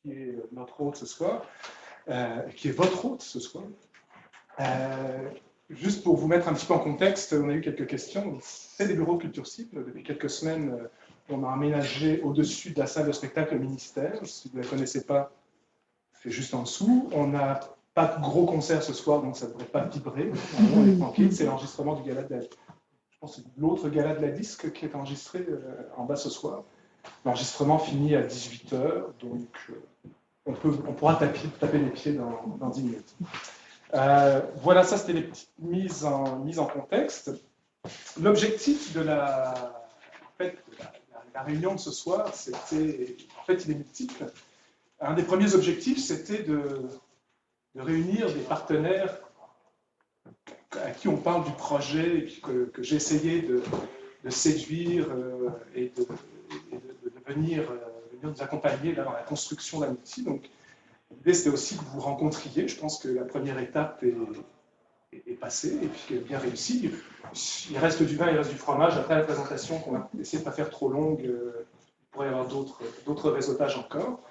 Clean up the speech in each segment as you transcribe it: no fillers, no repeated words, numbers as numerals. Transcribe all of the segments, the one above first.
qui est notre hôte ce soir, qui est votre hôte ce soir. Juste pour vous mettre un petit peu en contexte, on a eu quelques questions. C'est des bureaux de Culture Cible. Depuis quelques semaines, on a aménagé au-dessus de la salle de spectacle ministère. Si vous ne la connaissez pas, c'est juste en dessous. On n'a pas de gros concert ce soir, donc ça ne devrait pas vibrer. On est tranquille. C'est l'enregistrement du gala de la... Je pense que c'est l'autre gala de la disque qui est enregistré en bas ce soir. L'enregistrement finit à 18h, donc on pourra taper les pieds dans 10 minutes. Voilà, ça c'était les petites mises en contexte. L'objectif de la réunion de ce soir, c'était, en fait il est multiple. Un des premiers objectifs, c'était de réunir des partenaires à qui on parle du projet, et puis que j'ai essayé de séduire et de venir nous accompagner là, dans la construction d'Amity. Donc, l'idée, c'était aussi que vous rencontriez. Je pense que la première étape est passée et puis qu'elle est bien réussie. Il reste du vin, il reste du fromage. Après la présentation, qu'on va essayer de ne pas faire trop longue, il pourrait y avoir d'autres réseautages encore.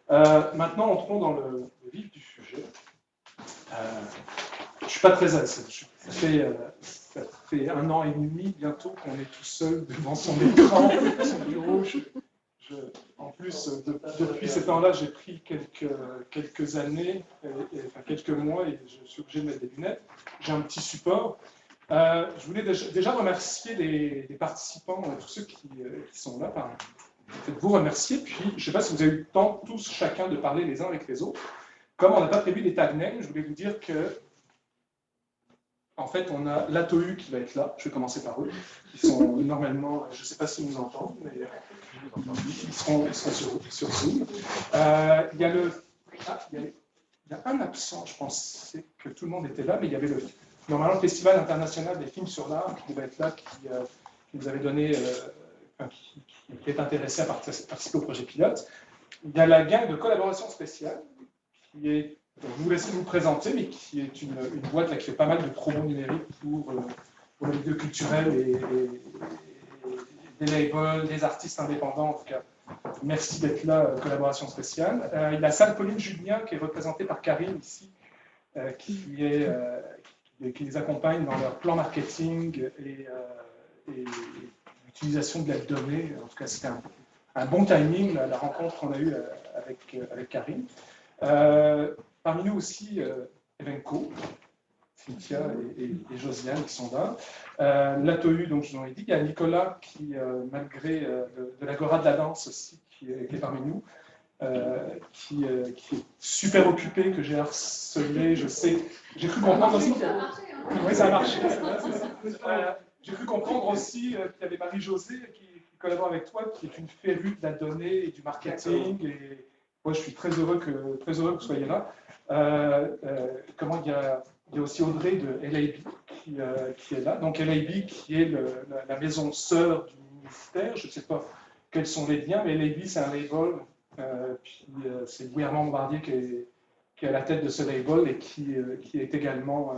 Maintenant, entrons dans le vif du sujet. Je ne suis pas très à l'aise. Ça fait 1 an et demi bientôt qu'on est tout seul devant son écran, son bureau. En plus, depuis ce temps-là, j'ai pris quelques années, enfin quelques mois, et je suis obligé de mettre des lunettes. J'ai un petit support. Je voulais déjà remercier les participants, tous ceux qui sont là. Vous remercier. Puis, je ne sais pas si vous avez eu le temps, tous, chacun, de parler les uns avec les autres. Comme on n'a pas prévu des tag names, je voulais vous dire que, en fait, on a l'ATOU qui va être là. Je vais commencer par eux. Ils sont normalement, je ne sais pas s'ils nous entendent, mais ils seront sur Zoom. Il y a un absent, je pensais que tout le monde était là, mais il y avait normalement le Festival international des films sur l'art qui devait être là, qui nous avait donné, qui est intéressé à participer au projet pilote. Il y a la gang de collaboration spéciale, qui est, je vous laisse vous présenter, mais qui est une boîte là, qui fait pas mal de promos numériques pour le milieu culturel et des labels, des artistes indépendants, en tout cas. Merci d'être là, collaboration spéciale. Il y a la salle Pauline Julien, qui est représentée par Karine ici, qui les accompagne dans leur plan marketing et l'utilisation de la donnée. En tout cas, c'était un bon timing, la rencontre qu'on a eue avec Karine. Parmi nous aussi, Evenco, Cynthia et Josiane qui sont là. L'ATOU, donc je vous en ai dit, il y a Nicolas qui, malgré de l'Agora de la danse aussi, qui est parmi nous, qui est super occupé, que j'ai harcelé, je sais. J'ai cru comprendre aussi. Oui, ça a marché. J'ai cru comprendre aussi qu'il y avait Marie-Josée qui collabore avec toi, qui est une férue de la donnée et du marketing. Et moi, je suis très heureux que vous soyez là. Comment il y a aussi Audrey de LAB qui est là. Donc LAB qui est la maison sœur du ministère. Je ne sais pas quels sont les liens, mais LAB c'est un label. Puis c'est Louis-Armand Bombardier qui est à la tête de ce label et qui est également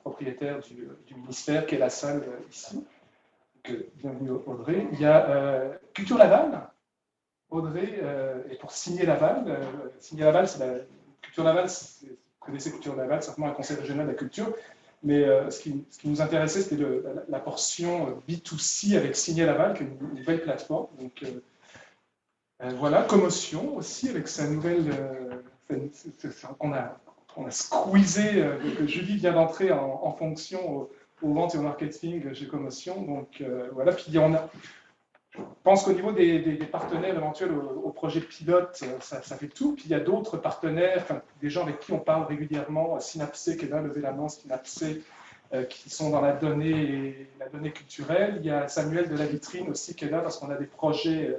propriétaire du ministère, qui est la salle ici. Donc, bienvenue Audrey. Il y a Culture Laval. Audrey est pour Signer Laval. Signer Laval, c'est Culture Laval, vous connaissez Culture Laval, certainement un conseil régional de la culture, mais ce qui nous intéressait, c'était la portion B2C avec Signer Laval, qui est une nouvelle plateforme. Donc, voilà, Commotion aussi, avec sa nouvelle... on a squeezé, que Julie vient d'entrer en fonction aux ventes et au marketing chez Commotion. Donc, voilà, puis je pense qu'au niveau des partenaires éventuels au projet pilote, ça fait tout. Puis il y a d'autres partenaires, des gens avec qui on parle régulièrement, Synapsé qui est là, levez la main, Synapsé, qui sont dans la donnée culturelle. Il y a Samuel de la Vitrine aussi qui est là parce qu'on a des projets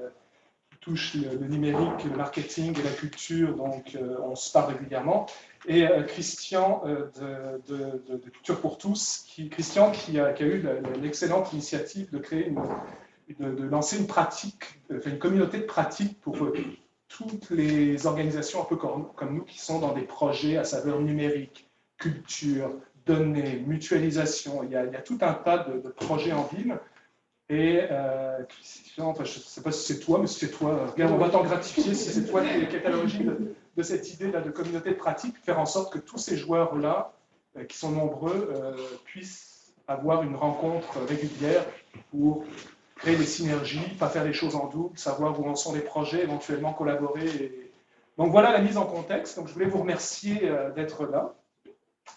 qui touchent le numérique, le marketing et la culture, donc on se parle régulièrement. Et Christian de Culture pour tous, Christian qui a eu l'excellente initiative de créer de lancer une communauté de pratique pour toutes les organisations un peu comme nous qui sont dans des projets à saveur numérique, culture, données, mutualisation. Il y a tout un tas de projets en ville. Et enfin, je ne sais pas si c'est toi, mais si c'est toi, regarde, on va t'en gratifier si c'est toi qui est à l'origine de cette idée là, de communauté de pratique, faire en sorte que tous ces joueurs-là, qui sont nombreux, puissent avoir une rencontre régulière pour créer des synergies, pas faire les choses en double, savoir où en sont les projets, éventuellement collaborer. Donc voilà la mise en contexte. Donc je voulais vous remercier d'être là.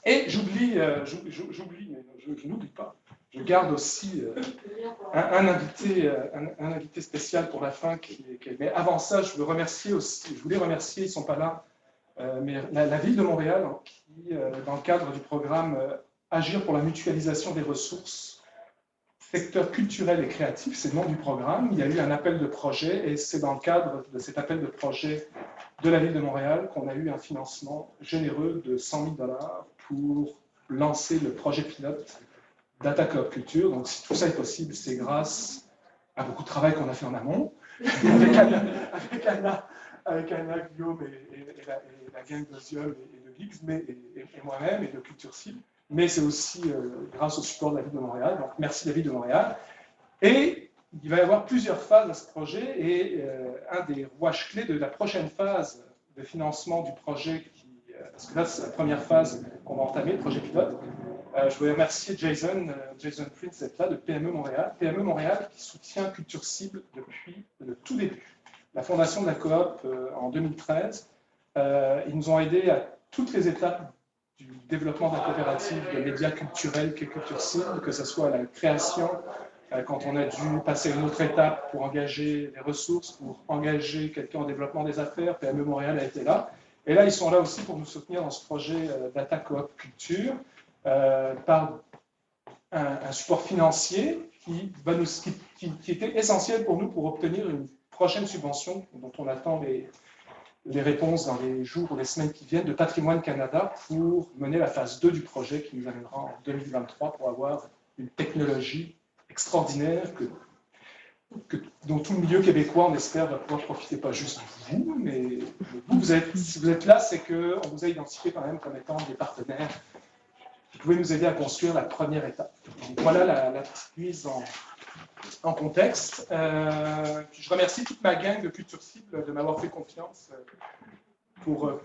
Et j'oublie, mais je n'oublie pas. Je garde aussi un invité spécial pour la fin. Mais avant ça, je voulais remercier, ils ne sont pas là, mais la ville de Montréal, hein, qui, dans le cadre du programme Agir pour la mutualisation des ressources, secteur culturel et créatif, c'est le nom du programme. Il y a eu un appel de projet et c'est dans le cadre de cet appel de projet de la ville de Montréal qu'on a eu un financement généreux de 100 000 $ pour lancer le projet pilote Data Coop Culture. Donc si tout ça est possible, c'est grâce à beaucoup de travail qu'on a fait en amont, avec Anna, Guillaume et la gang de Ziol et de Geeks, et moi-même et de Culture Cible. Mais c'est aussi grâce au support de la ville de Montréal. Donc merci la ville de Montréal. Et il va y avoir plusieurs phases à ce projet, et un des rouages clés de la prochaine phase de financement du projet, parce que là c'est la première phase qu'on va entamer, le projet pilote. Je voulais remercier Jason Prince d'être là, de PME Montréal. PME Montréal qui soutient Culture Cible depuis le tout début. La fondation de la coop en 2013. Ils nous ont aidés à toutes les étapes du développement de la coopérative de médias culturels qu'est Culture Cible, que ce soit à la création, quand on a dû passer à une autre étape pour engager des ressources, pour engager quelqu'un en développement des affaires, PME Montréal a été là. Et là, ils sont là aussi pour nous soutenir dans ce projet Data Coop Culture, par un support financier qui était essentiel pour nous pour obtenir une prochaine subvention dont on attend les réponses dans les jours ou les semaines qui viennent, de Patrimoine Canada, pour mener la phase 2 du projet qui nous amènera en 2023 pour avoir une technologie extraordinaire dont tout le milieu québécois, on espère, va pouvoir profiter, pas juste vous, mais vous, si vous êtes là, c'est qu'on vous a identifié quand même comme étant des partenaires qui pouvaient nous aider à construire la première étape. Donc, voilà la petite mise en contexte. Je remercie toute ma gang de Culture Cible de m'avoir fait confiance pour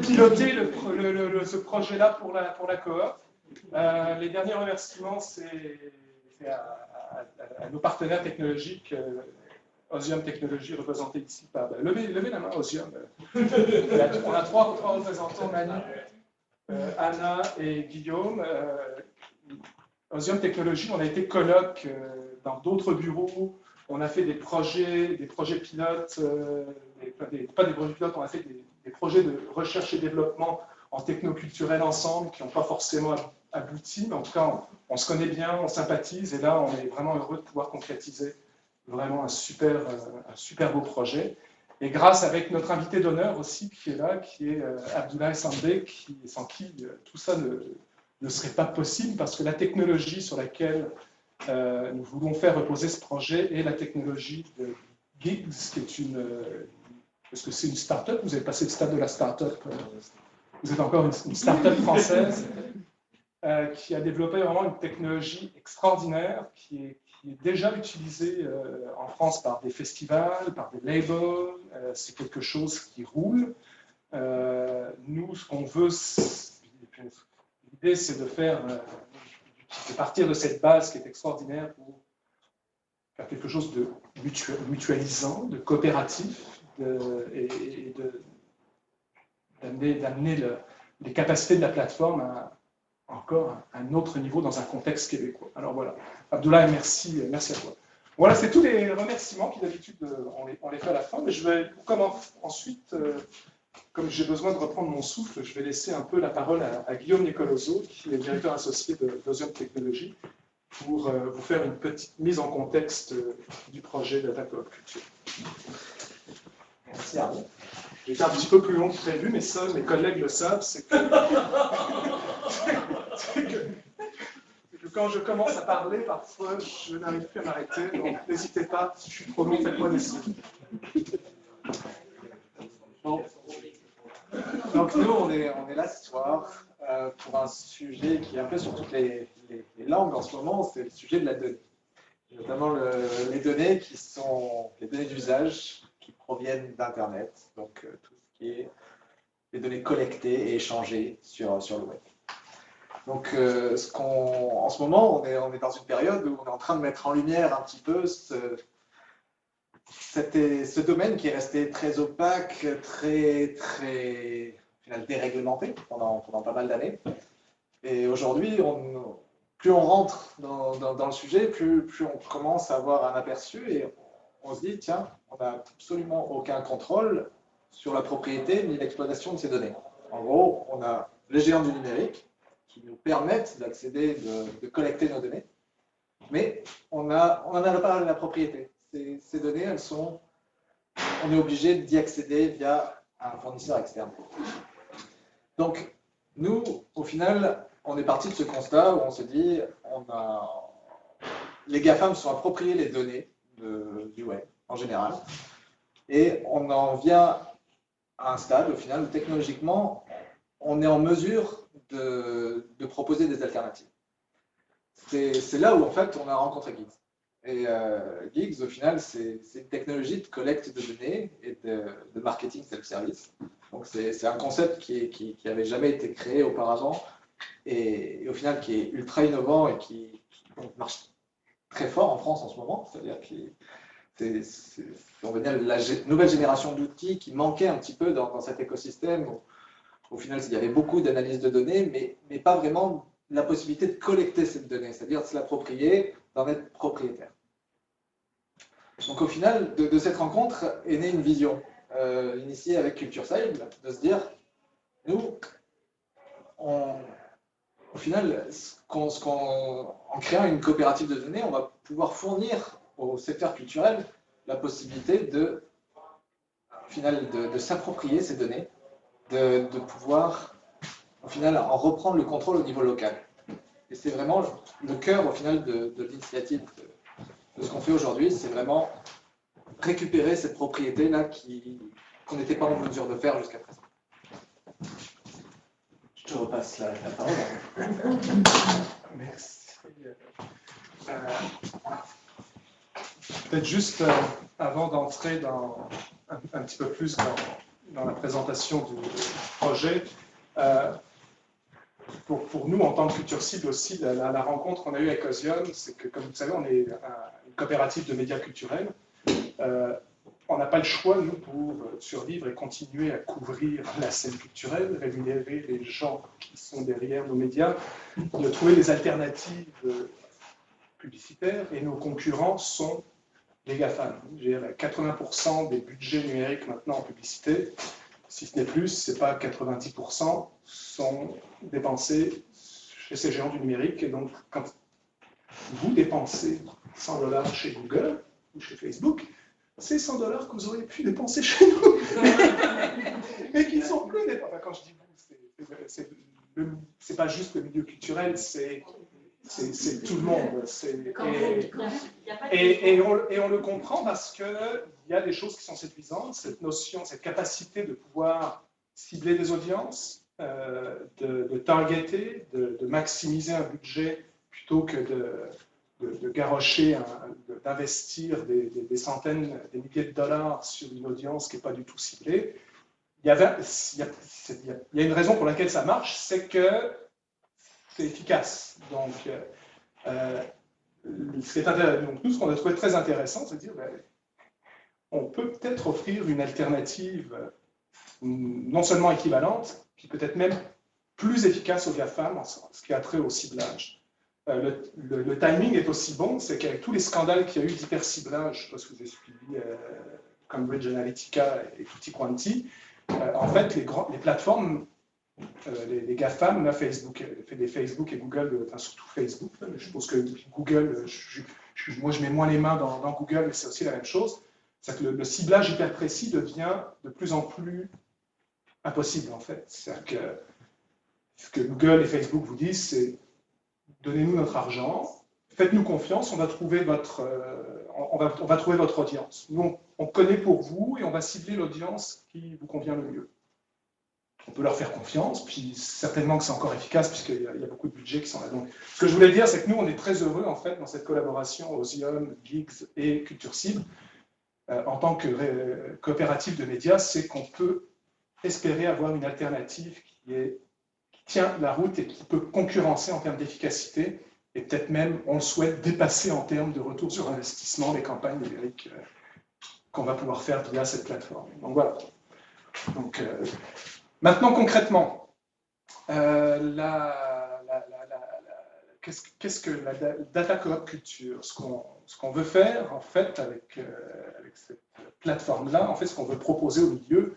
piloter ce projet-là pour la coop. Les derniers remerciements, c'est à nos partenaires technologiques, Osium Technologies, représenté ici par... Levez la main, Osium. On a trois représentants, Manu, Anna et Guillaume. Osium Technologies, on a été colloque dans d'autres bureaux, on a fait des projets pilotes, pas des projets pilotes, on a fait des projets de recherche et développement en technoculturel ensemble qui n'ont pas forcément abouti, mais en tout cas, on se connaît bien, on sympathise, et là, on est vraiment heureux de pouvoir concrétiser vraiment un super beau projet. Et grâce avec notre invité d'honneur aussi qui est là, qui est Abdoulaye Sandé, sans qui tout ça ne serait pas possible, parce que la technologie sur laquelle nous voulons faire reposer ce projet est la technologie de Gigs, qui est parce que c'est une start-up, vous avez passé le stade de la start-up, vous êtes encore une start-up française qui a développé vraiment une technologie extraordinaire qui est déjà utilisée en France par des festivals, par des labels, c'est quelque chose qui roule. Nous, ce qu'on veut, l'idée, c'est de partir de cette base qui est extraordinaire pour faire quelque chose de mutualisant, de coopératif, et d'amener les capacités de la plateforme à encore un autre niveau dans un contexte québécois. Alors voilà, Abdoulaye, merci à toi. Voilà, c'est tous les remerciements qui d'habitude on les fait à la fin, mais je vais ensuite, comme j'ai besoin de reprendre mon souffle, je vais laisser un peu la parole à Guillaume Nicoloso, qui est directeur associé d'Osium Technologies, pour vous faire une petite mise en contexte du projet Data Coop Culture. Merci Arnaud. J'ai été un petit peu plus long que prévu, mais ça, mes collègues le savent, c'est que quand je commence à parler, parfois, je n'arrive plus à m'arrêter, donc n'hésitez pas, si je suis trop long, faites-moi des signes. Bon. Donc nous, on est là ce soir pour un sujet qui est un peu sur toutes les langues en ce moment, c'est le sujet de la donnée. notamment les données qui sont les données d'usage qui proviennent d'Internet, donc tout ce qui est les données collectées et échangées sur le web. Donc, en ce moment, on est dans une période où on est en train de mettre en lumière un petit peu ce domaine qui est resté très opaque, très au final, déréglementé pendant pas mal d'années. Et aujourd'hui, plus on rentre dans le sujet, plus on commence à avoir un aperçu et on se dit, tiens, on n'a absolument aucun contrôle sur la propriété ni l'exploitation de ces données. En gros, on a les géants du numérique qui nous permettent d'accéder, de collecter nos données, mais on n'en a pas la propriété. Ces données, on est obligé d'y accéder via un fournisseur externe. Donc, nous, au final, on est parti de ce constat où on se dit, les GAFAM sont appropriés les données du web en général, et on en vient à un stade, au final, où technologiquement, on est en mesure de proposer des alternatives. C'est là où, en fait, on a rencontré Gigs. Et Gigs, au final, c'est une technologie de collecte de données et de marketing self-service. Donc, c'est un concept qui n'avait jamais été créé auparavant et au final, qui est ultra innovant et qui marche très fort en France en ce moment. C'est-à-dire que on va dire, la nouvelle génération d'outils qui manquait un petit peu dans cet écosystème. Au final, il y avait beaucoup d'analyses de données, mais pas vraiment la possibilité de collecter cette donnée, c'est-à-dire de se l'approprier, d'en être propriétaire. Donc au final, de cette rencontre est née une vision, initiée avec CultureSide, de se dire, nous, au final, en créant une coopérative de données, on va pouvoir fournir au secteur culturel la possibilité de s'approprier ces données, de pouvoir, au final, en reprendre le contrôle au niveau local. Et c'est vraiment le cœur, au final, de l'initiative de ce qu'on fait aujourd'hui, c'est vraiment récupérer cette propriété-là qu'on n'était pas en mesure de faire jusqu'à présent. Je te repasse la parole. Merci. Peut-être juste avant d'entrer un petit peu plus dans la présentation du projet, pour nous, en tant que futur cible aussi, la rencontre qu'on a eue avec Osium, c'est que, comme vous le savez, on est une coopérative de médias culturels. On n'a pas le choix, nous, pour survivre et continuer à couvrir la scène culturelle, rémunérer les gens qui sont derrière nos médias, de trouver des alternatives publicitaires, et nos concurrents sont les GAFAM. 80% des budgets numériques maintenant en publicité, si ce n'est plus, c'est pas 90%, sont dépensés chez ces géants du numérique. Et donc, quand vous dépensez $100 chez Google ou chez Facebook, c'est $100 que vous auriez pu dépenser chez nous, mais qui ne sont plus dépensés. Enfin, quand je dis vous, c'est pas juste le milieu culturel, c'est tout le monde. Et on le comprend parce qu'il y a des choses qui sont séduisantes, cette notion, cette capacité de pouvoir cibler des audiences, de targeter, de maximiser un budget plutôt que de garrocher, d'investir des centaines, des milliers de dollars sur une audience qui n'est pas du tout ciblée. Il y a une raison pour laquelle ça marche, c'est que c'est efficace. Donc, donc, nous, ce qu'on a trouvé très intéressant, c'est de dire, on peut peut-être offrir une alternative non seulement équivalente, puis peut-être même plus efficace aux GAFAM, en ce qui a trait au ciblage. Le timing est aussi bon, c'est qu'avec tous les scandales qu'il y a eu d'hyper-ciblage, je ne sais pas si vous avez suivi Cambridge Analytica et Tutti Quanti, en fait, les plateformes, les GAFAM, là, Facebook, des Facebook et Google, enfin surtout Facebook, mais je pense que Google, moi je mets moins les mains dans Google, mais c'est aussi la même chose, c'est que le ciblage hyper précis devient de plus en plus impossible en fait. C'est-à-dire que ce que Google et Facebook vous disent, c'est donnez-nous notre argent, faites-nous confiance, on va trouver votre audience. Nous, on connaît pour vous et on va cibler l'audience qui vous convient le mieux. on peut leur faire confiance, puis certainement que c'est encore efficace puisqu'il y a beaucoup de budgets qui sont là. Donc, ce que je voulais dire, c'est que nous, on est très heureux en fait dans cette collaboration Osium, Geeks et Culture Cible. En tant que coopérative de médias, c'est qu'on peut espérer avoir une alternative qui tient la route et qui peut concurrencer en termes d'efficacité et peut-être même, on le souhaite, dépasser en termes de retour sur investissement les campagnes numériques qu'on va pouvoir faire via cette plateforme. Donc voilà. Donc, maintenant, concrètement, qu'est-ce que la Data Co-op Culture? Ce qu'on veut faire, en fait, avec cette plateforme-là, en fait, ce qu'on veut proposer au milieu,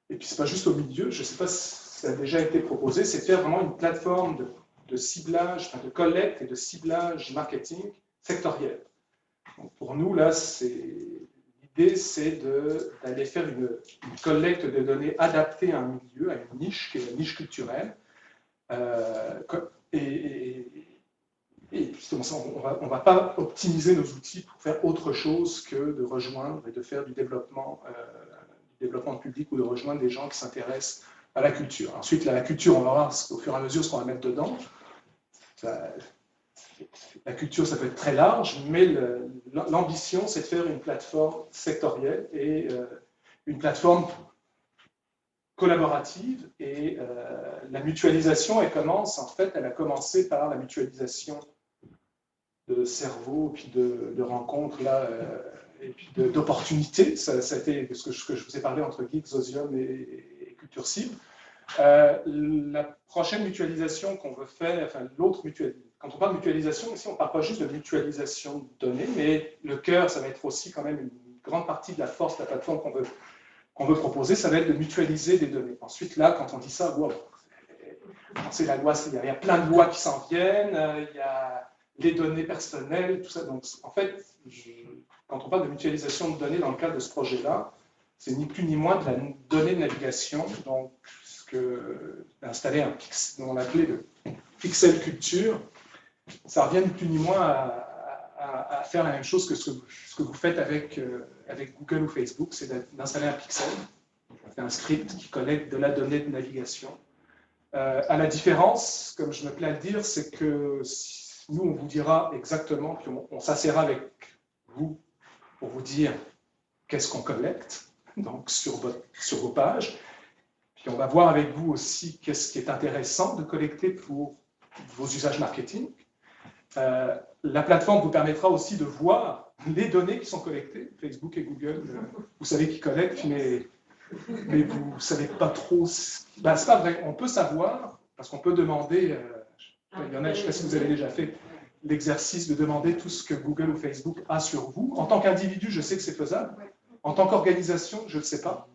et puis c'est pas juste au milieu, je ne sais pas si ça a déjà été proposé, c'est faire vraiment une plateforme de ciblage, de collecte et de ciblage marketing sectoriel. Donc pour nous, là, l'idée, c'est d'aller faire une collecte de données adaptée à un milieu, à une niche, qui est la niche culturelle. Et justement, on ne va pas optimiser nos outils pour faire autre chose que de rejoindre et de faire du développement public ou de rejoindre des gens qui s'intéressent à la culture. Ensuite, la culture, on verra au fur et à mesure ce qu'on va mettre dedans. La culture, ça peut être très large, mais l'ambition, c'est de faire une plateforme sectorielle et une plateforme collaborative. Et la mutualisation, elle a commencé par la mutualisation de cerveaux, puis de rencontres, là, et puis d'opportunités. Ça a été ce que je vous ai parlé entre Geeks, Osium et Culture Cible. La prochaine mutualisation qu'on veut faire, enfin l'autre mutualisation, quand on parle de mutualisation, ici on ne parle pas juste de mutualisation de données, mais le cœur, ça va être aussi quand même une grande partie de la force de la plateforme qu'on veut proposer, ça va être de mutualiser des données. Ensuite, là, quand on dit ça, wow, c'est la loi, il y a plein de lois qui s'en viennent, il y a les données personnelles, tout ça. Donc, en fait, quand on parle de mutualisation de données dans le cadre de ce projet-là, c'est ni plus ni moins de la donnée de navigation, donc installer un pixel, on appelait le pixel culture, ça revient ni plus ni moins à faire la même chose que ce que vous faites avec Google ou Facebook, c'est d'installer un pixel, un script qui collecte de la donnée de navigation. À la différence, comme je me plais à le dire, c'est que nous, on vous dira exactement, puis on s'assera avec vous pour vous dire qu'est-ce qu'on collecte, donc sur vos pages. Puis on va voir avec vous aussi qu'est-ce qui est intéressant de collecter pour vos usages marketing. La plateforme vous permettra aussi de voir les données qui sont collectées. Facebook et Google, vous savez qu'ils collectent, mais vous ne savez pas trop. Ben, c'est pas vrai, on peut savoir, parce qu'on peut demander, il y en a, je ne sais pas si vous avez déjà fait l'exercice de demander tout ce que Google ou Facebook a sur vous. En tant qu'individu, je sais que c'est faisable. En tant qu'organisation, je ne le sais pas.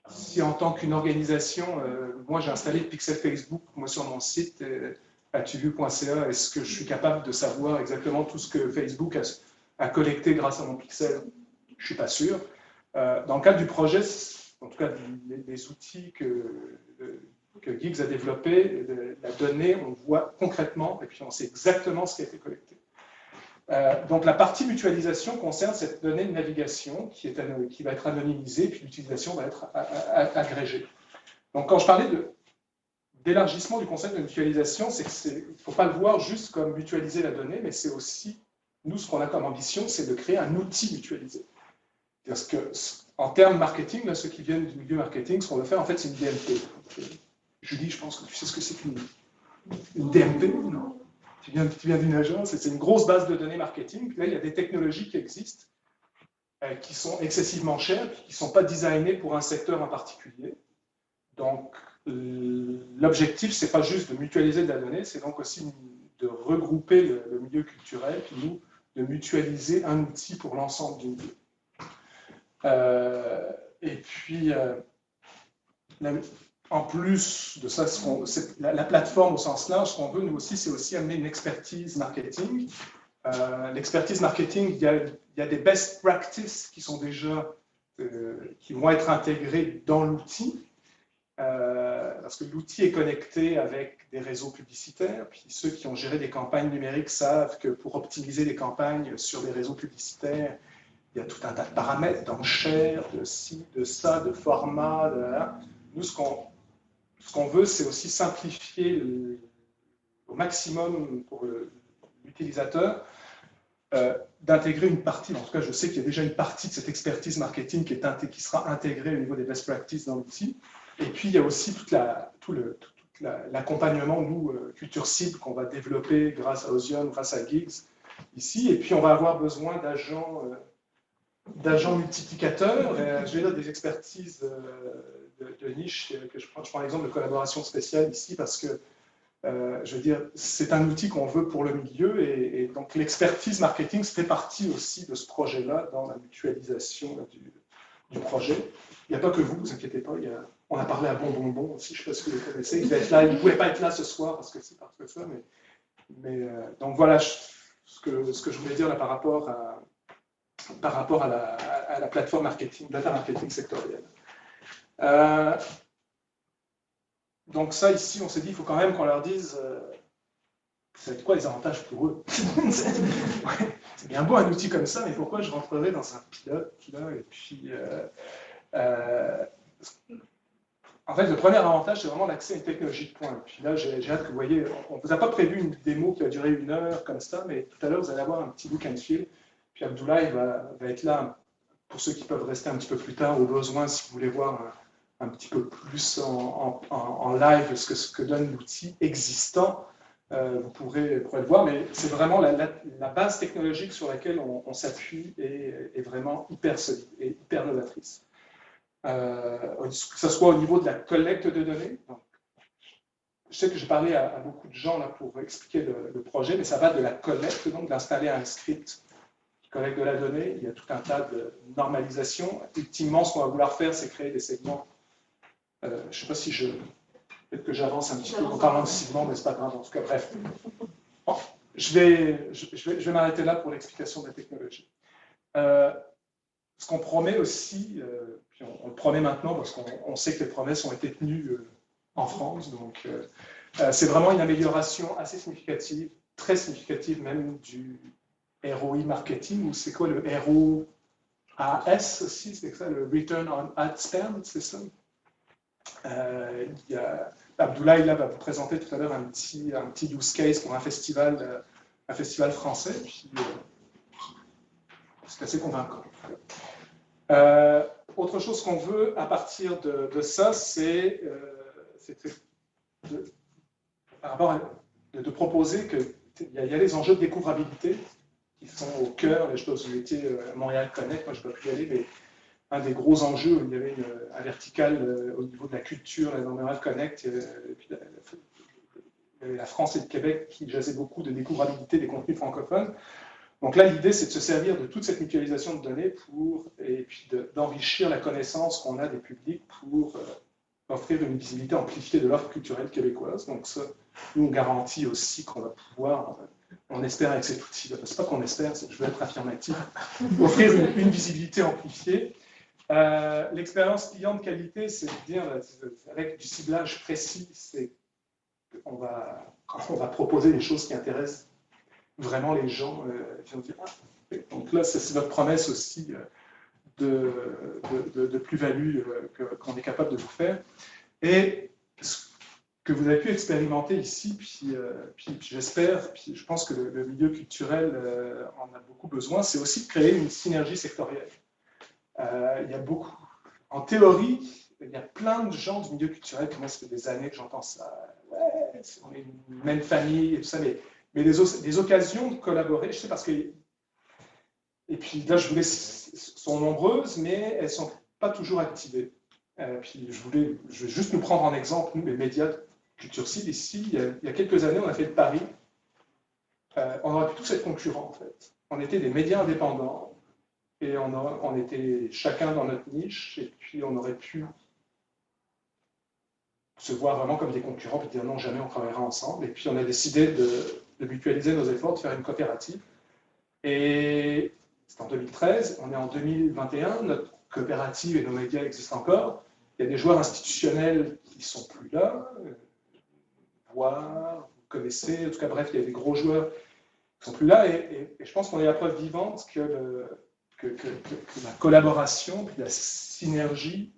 Si en tant qu'une organisation, moi j'ai installé Pixel Facebook moi, sur mon site atuvu.ca, est-ce que je suis capable de savoir exactement tout ce que Facebook a collecté grâce à mon Pixel? Je ne suis pas sûr. Dans le cadre du projet, en tout cas des outils que Geeks a développés, la donnée, on voit concrètement et puis on sait exactement ce qui a été collecté. Donc la partie mutualisation concerne cette donnée de navigation qui va être anonymisée, puis l'utilisation va être agrégée. Donc quand je parlais d'élargissement du concept de mutualisation, c'est qu'il ne faut pas le voir juste comme mutualiser la donnée, mais c'est aussi, nous, ce qu'on a comme ambition, c'est de créer un outil mutualisé. Parce que, en termes marketing, là, ceux qui viennent du milieu marketing, ce qu'on veut faire, en fait, c'est une DMP. Julie, je pense que tu sais ce que c'est qu'une DMP, non? Tu viens d'une agence, c'est une grosse base de données marketing. Puis là, il y a des technologies qui existent, qui sont excessivement chères, qui ne sont pas designées pour un secteur en particulier. Donc, l'objectif, ce n'est pas juste de mutualiser de la donnée, c'est donc aussi de regrouper le milieu culturel, puis nous, de mutualiser un outil pour l'ensemble du milieu. Et puis, en plus de ça, la plateforme au sens large, ce qu'on veut, nous aussi, c'est aussi amener une expertise marketing. L'expertise marketing, il y a des best practices qui sont déjà, qui vont être intégrées dans l'outil, parce que l'outil est connecté avec des réseaux publicitaires, puis ceux qui ont géré des campagnes numériques savent que pour optimiser des campagnes sur des réseaux publicitaires, il y a tout un tas de paramètres, d'enchères, de ci, de ça, de format. Nous, ce qu'on ce qu'on veut, c'est aussi simplifier au maximum pour l'utilisateur d'intégrer une partie, en tout cas je sais qu'il y a déjà une partie de cette expertise marketing qui sera intégrée au niveau des best practices dans l'outil. Et puis il y a aussi tout l'accompagnement, nous, culture cible, qu'on va développer grâce à Ozion, grâce à Gigs ici. Et puis on va avoir besoin d'agents multiplicateurs, je vais dire des expertises de niche, que je prends l'exemple de collaboration spéciale ici, parce que je veux dire, c'est un outil qu'on veut pour le milieu, et donc l'expertise marketing fait partie aussi de ce projet-là dans la mutualisation du projet. Il n'y a pas que vous inquiétez pas, on a parlé à Bonbonbon aussi, je ne sais pas si vous le connaissez, il ne pouvait pas être là ce soir parce que c'est parce que ça, mais donc voilà ce que je voulais dire là par rapport à la plateforme marketing, data marketing sectorielle. Donc ça, ici, on s'est dit, il faut quand même qu'on leur dise, ça va être quoi les avantages pour eux. C'est bien beau un outil comme ça, mais pourquoi je rentrerai dans un pilote là, et puis, en fait, le premier avantage, c'est vraiment l'accès à une technologie de pointe. Puis là, j'ai hâte que vous voyez, on ne vous a pas prévu une démo qui va durer 1 heure comme ça, mais tout à l'heure, vous allez avoir un petit look and feel. Puis Abdoulaye va être là pour ceux qui peuvent rester un petit peu plus tard, au besoin, si vous voulez voir un petit peu plus en live ce que donne l'outil existant. Vous pourrez le voir, mais c'est vraiment la base technologique sur laquelle on s'appuie est vraiment hyper solide et hyper novatrice. Que ce soit au niveau de la collecte de données. Donc, je sais que j'ai parlé à beaucoup de gens là, pour expliquer le projet, mais ça va de la collecte, donc d'installer un script qui collecte de la donnée. Il y a tout un tas de normalisation. Ultimement, ce qu'on va vouloir faire, c'est créer des segments. Je ne sais pas si peut-être que j'avance un petit peu en parlant de segments, mais ce n'est pas grave. En tout cas, bref. Bon, je vais m'arrêter là pour l'explication de la technologie. Ce qu'on promet aussi, puis on le promet maintenant parce qu'on sait que les promesses ont été tenues en France, donc c'est vraiment une amélioration assez significative, très significative même du ROI marketing, ou c'est quoi le ROAS aussi, c'est ça, le Return on Ad Spend, c'est ça. Abdoulaye là, va vous présenter tout à l'heure un petit use case pour un festival français, puis c'est assez convaincant. Autre chose qu'on veut à partir de ça, c'est de proposer qu'il y a les enjeux de découvrabilité qui sont au cœur. Je pense que vous étiez à Montréal Connect, moi je ne peux plus y aller, mais un des gros enjeux, il y avait un vertical au niveau de la culture, la Montréal Connect, et puis la France et le Québec qui jasaient beaucoup de découvrabilité des contenus francophones. Donc là, l'idée, c'est de se servir de toute cette mutualisation de données et puis d'enrichir la connaissance qu'on a des publics pour offrir une visibilité amplifiée de l'offre culturelle québécoise. Donc ça, nous, on garantit aussi qu'on va pouvoir, on espère avec cet outil-là, c'est pas qu'on espère, c'est que je veux être affirmatif, offrir une visibilité amplifiée. L'expérience client de qualité, c'est de dire, avec du ciblage précis, c'est qu'on va proposer des choses qui intéressent vraiment les gens qui vont dire donc là, c'est notre promesse aussi de plus-value qu'on est capable de vous faire. Et ce que vous avez pu expérimenter ici, puis j'espère, puis je pense que le milieu culturel en a beaucoup besoin, c'est aussi de créer une synergie sectorielle. Il y a beaucoup, en théorie, il y a plein de gens du milieu culturel, moi ça fait des années que j'entends ça, ouais, on est une même famille et tout ça, mais des occasions de collaborer, je sais parce que, et puis là je vous laisse, sont nombreuses, mais elles ne sont pas toujours activées. Puis je vais juste nous prendre en exemple, nous les médias de Culture Cible ici, il y a quelques années on a fait le pari, on aurait pu tous être concurrents en fait. On était des médias indépendants, et on était chacun dans notre niche, et puis on aurait pu se voir vraiment comme des concurrents, puis dire non, jamais on travaillera ensemble. Et puis on a décidé de mutualiser nos efforts, de faire une coopérative. Et c'est en 2013, on est en 2021, notre coopérative et nos médias existent encore. Il y a des joueurs institutionnels qui ne sont plus là, voire, vous connaissez, en tout cas bref, il y a des gros joueurs qui ne sont plus là, et je pense qu'on est la preuve vivante que la collaboration, puis la synergie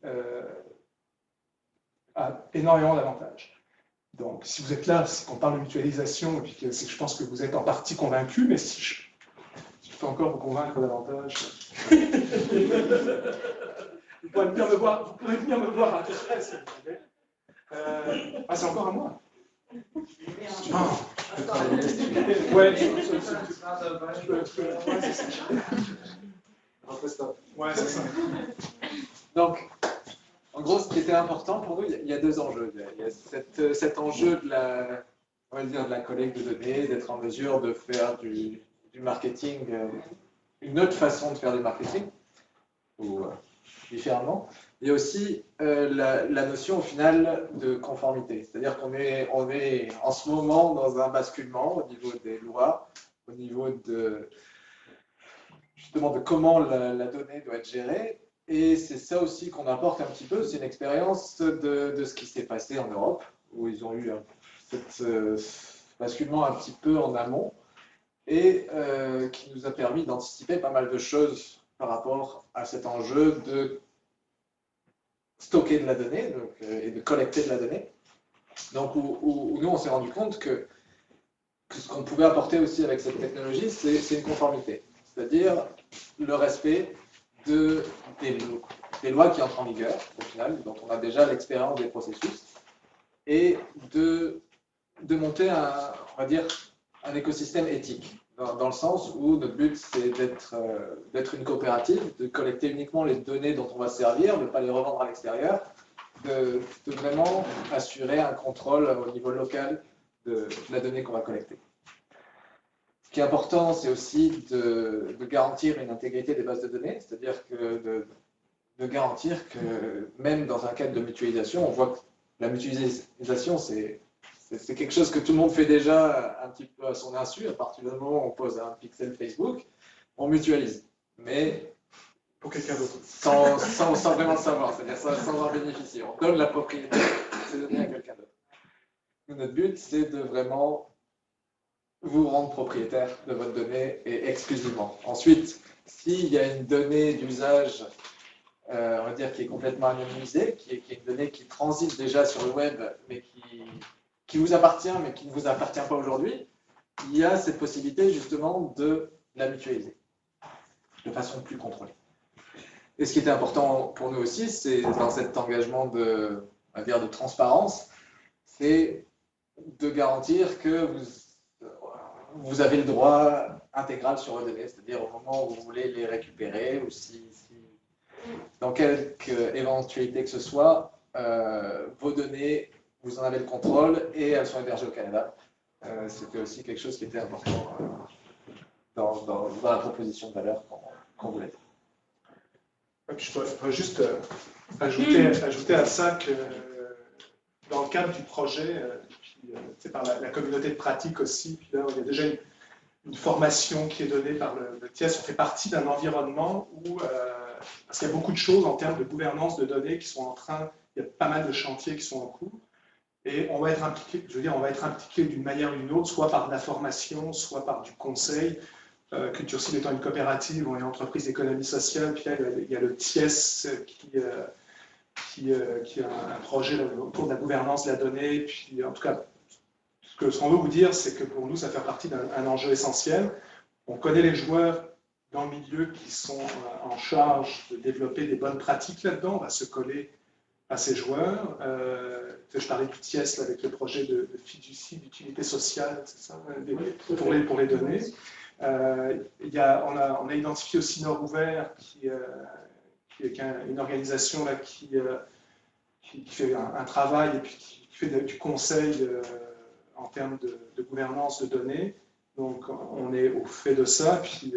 a énormément d'avantages. Donc, si vous êtes là, c'est qu'on parle de mutualisation, et puis que je pense que vous êtes en partie convaincu, mais si je peux encore vous convaincre davantage, vous pourrez venir me voir à Pécheresse, si vous voulez. C'est encore à moi. Ouais, c'est ça. Donc, en gros, ce qui était important pour nous, il y a deux enjeux. Il y a cet enjeu de la collecte de données, d'être en mesure de faire du marketing, une autre façon de faire du marketing, ou différemment. Il y a aussi la notion au final de conformité. C'est-à-dire qu'on est en ce moment dans un basculement au niveau des lois, au niveau justement de comment la donnée doit être gérée. Et c'est ça aussi qu'on apporte un petit peu, c'est une expérience de ce qui s'est passé en Europe, où ils ont eu ce basculement un petit peu en amont, et qui nous a permis d'anticiper pas mal de choses par rapport à cet enjeu de stocker de la donnée et de collecter de la donnée. Donc, où nous, on s'est rendu compte que ce qu'on pouvait apporter aussi avec cette technologie, c'est une conformité, c'est-à-dire le respect des lois qui entrent en vigueur, au final, dont on a déjà l'expérience des processus, et de monter on va dire, un écosystème éthique, dans le sens où notre but, c'est d'être une coopérative, de collecter uniquement les données dont on va se servir, de ne pas les revendre à l'extérieur, de vraiment assurer un contrôle au niveau local de la donnée qu'on va collecter. Ce qui est important, c'est aussi de garantir une intégrité des bases de données, c'est-à-dire que de garantir que même dans un cadre de mutualisation, on voit que la mutualisation, c'est quelque chose que tout le monde fait déjà un petit peu à son insu. À partir du moment où on pose un pixel Facebook, on mutualise. Mais pour quelqu'un d'autre. Sans vraiment le savoir, c'est-à-dire sans en bénéficier. On donne la propriété de ces données à quelqu'un d'autre. Notre but, c'est de vraiment vous rendre propriétaire de votre donnée et exclusivement. Ensuite, s'il y a une donnée d'usage, on va dire, qui est complètement anonymisée, qui est une donnée qui transite déjà sur le web, mais qui vous appartient, mais qui ne vous appartient pas aujourd'hui, il y a cette possibilité justement de la mutualiser de façon plus contrôlée. Et ce qui était important pour nous aussi, c'est dans cet engagement on va dire, de transparence, c'est de garantir que vous avez le droit intégral sur vos données, c'est-à-dire au moment où vous voulez les récupérer, ou si dans quelque éventualité que ce soit, vos données, vous en avez le contrôle et elles sont hébergées au Canada. C'était aussi quelque chose qui était important dans la proposition de valeur qu'on voulait. Et puis je pourrais juste ajouter à ça que dans le cadre du projet, c'est par la communauté de pratique aussi, puis là, il y a déjà une formation qui est donnée par le TIES. On fait partie d'un environnement où, parce qu'il y a beaucoup de choses en termes de gouvernance de données qui sont en train, il y a pas mal de chantiers qui sont en cours, et on va être impliqué, on va être impliqué d'une manière ou d'une autre, soit par de la formation, soit par du conseil. Culture Cible étant une coopérative, on est une entreprise d'économie sociale, puis là, il y a le TIES qui a un projet autour de la gouvernance de la donnée. Puis, en tout cas, ce qu'on veut vous dire, c'est que pour nous, ça fait partie d'un enjeu essentiel. On connaît les joueurs dans le milieu qui sont en charge de développer des bonnes pratiques là-dedans. On va se coller à ces joueurs. Je parlais du TIES là, avec le projet de fiducie d'utilité sociale, c'est ça, pour les données. On a identifié aussi Nord Ouvert, qui est une organisation là, qui fait un travail et puis qui fait du conseil en termes de gouvernance de données. Donc, on est au fait de ça, puis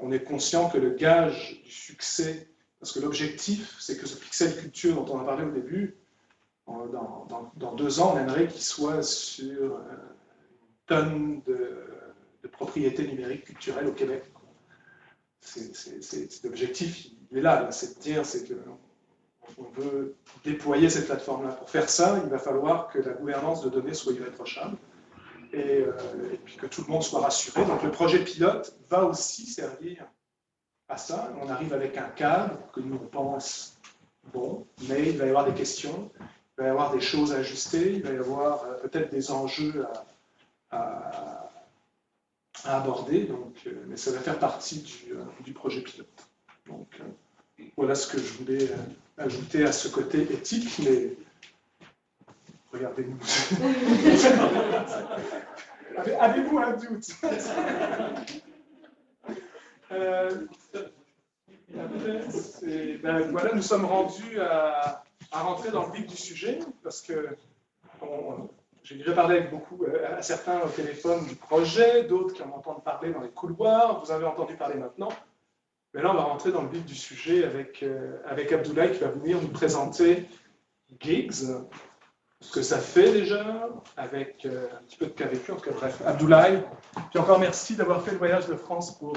on est conscient que le gage du succès, parce que l'objectif, c'est que ce pixel culture dont on a parlé au début, dans 2 ans, on aimerait qu'il soit sur une tonne de propriété numérique culturelle au Québec. C'est l'objectif, il est là, c'est de dire, c'est qu'on veut déployer cette plateforme-là. Pour faire ça, il va falloir que la gouvernance de données soit irréprochable et puis que tout le monde soit rassuré. Donc le projet pilote va aussi servir à ça. On arrive avec un cadre que nous on pense bon, mais il va y avoir des questions. va y avoir des choses à ajuster, il va y avoir peut-être des enjeux à aborder, donc, mais ça va faire partie du projet pilote. Donc, voilà ce que je voulais ajouter à ce côté éthique, mais regardez-nous. Avez-vous un doute? Voilà, nous sommes rendus à rentrer dans le vif du sujet, parce que j'ai déjà parlé avec à certains au téléphone du projet, d'autres qui en entendent parler dans les couloirs, vous en avez entendu parler maintenant. Mais là, on va rentrer dans le vif du sujet avec Abdoulaye qui va venir nous présenter Gigs, ce que ça fait déjà, avec un petit peu de cas vécu, en tout cas, bref. Abdoulaye, puis encore merci d'avoir fait le voyage de France pour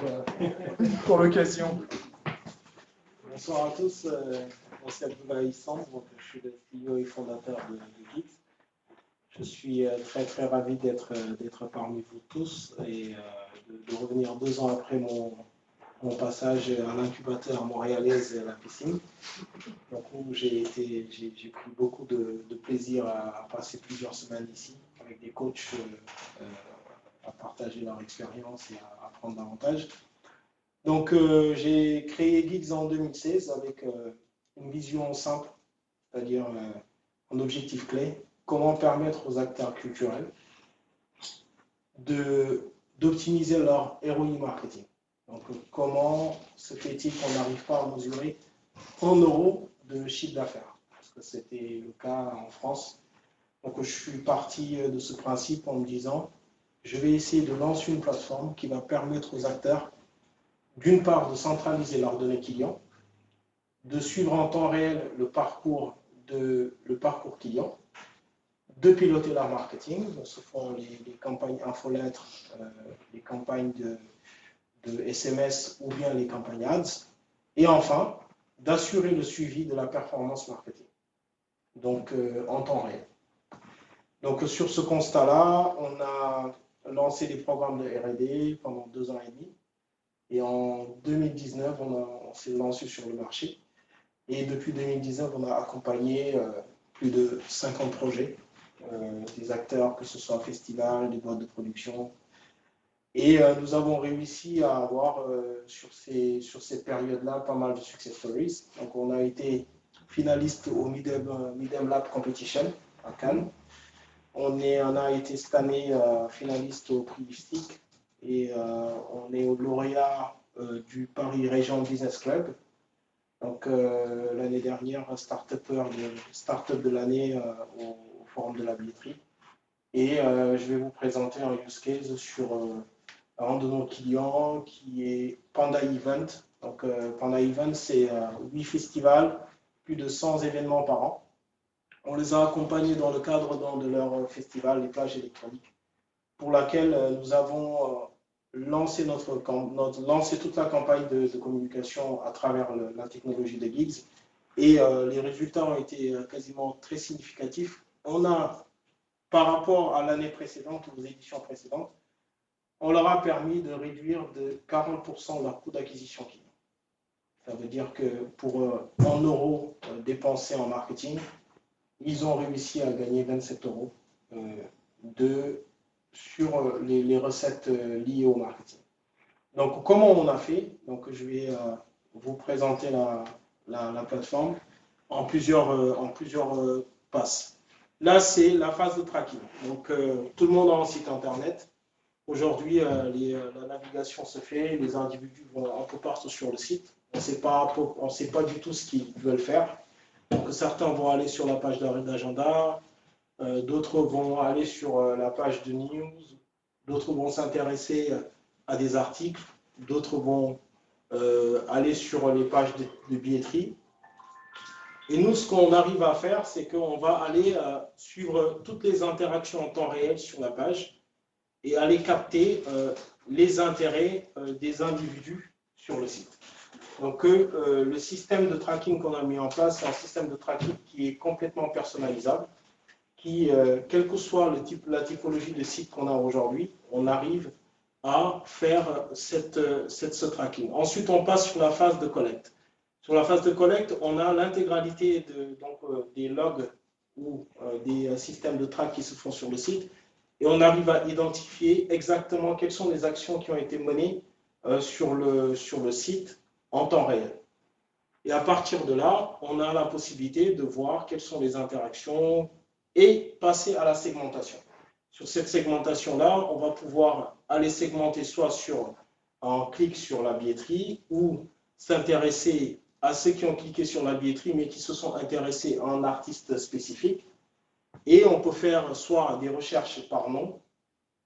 l'occasion. Bonsoir à tous, moi c'est Abdoulaye Samb, je suis le CEO et fondateur de Gigs. Je suis très ravi d'être parmi vous tous et de revenir 2 ans après mon passage à l'incubateur montréalaise et à la piscine. Donc où j'ai pris beaucoup de plaisir à passer plusieurs semaines ici avec des coachs à partager leur expérience et à apprendre davantage. Donc j'ai créé Gigs en 2016 avec une vision simple, c'est-à-dire un objectif clé. Comment permettre aux acteurs culturels d'optimiser leur ROI marketing. Donc, comment se fait-il qu'on n'arrive pas à mesurer 1 euro de chiffre d'affaires? Parce que c'était le cas en France. Donc, je suis parti de ce principe en me disant, je vais essayer de lancer une plateforme qui va permettre aux acteurs, d'une part, de centraliser leurs données clients, de suivre en temps réel le parcours client, de piloter leur marketing, ce sont les campagnes infolettres, les campagnes de SMS ou bien les campagnes ads, et enfin, d'assurer le suivi de la performance marketing, donc en temps réel. Donc sur ce constat-là, on a lancé des programmes de R&D pendant 2 ans et demi, et en 2019, on s'est lancé sur le marché, et depuis 2019, on a accompagné plus de 50 projets, des acteurs, que ce soit festivals, des boîtes de production. Et nous avons réussi à avoir sur ces périodes-là pas mal de success stories. Donc on a été finaliste au Medium Lab Competition à Cannes. On a été cette année finaliste au prix Lipstick et on est au lauréat du Paris Région Business Club. Donc l'année dernière, Startup de l'année au Forum de la billetterie. Et je vais vous présenter un use case sur un de nos clients qui est Panda Event. Donc Panda Event, c'est 8 festivals, plus de 100 événements par an. On les a accompagnés dans le cadre de leur festival, les plages électroniques, pour laquelle nous avons lancé toute la campagne de communication à travers la technologie de Gigs. Et les résultats ont été quasiment très significatifs. On a, par rapport à l'année précédente, aux éditions précédentes, on leur a permis de réduire de 40% leur coût d'acquisition client. Ça veut dire que pour 1 euro dépensé en marketing, ils ont réussi à gagner 27 euros sur les recettes liées au marketing. Donc, comment on a fait? Donc, je vais vous présenter la plateforme en plusieurs passes. Là, c'est la phase de tracking. Donc, tout le monde a un site internet. Aujourd'hui, la navigation se fait, les individus vont un peu partout sur le site. On ne sait pas du tout ce qu'ils veulent faire. Donc, certains vont aller sur la page d'agenda, d'autres vont aller sur la page de news, d'autres vont s'intéresser à des articles, d'autres vont aller sur les pages de billetterie. Et nous, ce qu'on arrive à faire, c'est qu'on va aller suivre toutes les interactions en temps réel sur la page et aller capter les intérêts des individus sur le site. Donc, le système de tracking qu'on a mis en place, c'est un système de tracking qui est complètement personnalisable, qui, quelle que soit la typologie de site qu'on a aujourd'hui, on arrive à faire ce tracking. Ensuite, on passe sur la phase de collecte. Sur la phase de collecte, on a l'intégralité des logs ou des systèmes de track qui se font sur le site. Et on arrive à identifier exactement quelles sont les actions qui ont été menées sur le site en temps réel. Et à partir de là, on a la possibilité de voir quelles sont les interactions et passer à la segmentation. Sur cette segmentation-là, on va pouvoir aller segmenter soit sur un clic sur la billetterie ou s'intéresser à ceux qui ont cliqué sur la billetterie mais qui se sont intéressés à un artiste spécifique. Et on peut faire soit des recherches par nom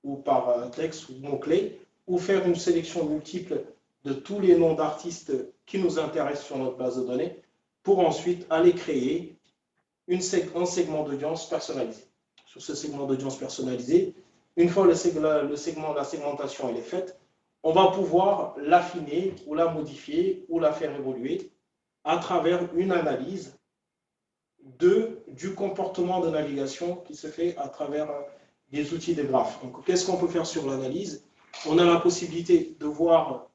ou par texte ou mot-clé ou faire une sélection multiple de tous les noms d'artistes qui nous intéressent sur notre base de données pour ensuite aller créer un segment d'audience personnalisé. Sur ce segment d'audience personnalisé, une fois la segmentation elle est faite, on va pouvoir l'affiner ou la modifier ou la faire évoluer à travers une analyse du comportement de navigation qui se fait à travers des outils de graphes. Donc, qu'est-ce qu'on peut faire sur l'analyse? On a la possibilité de voir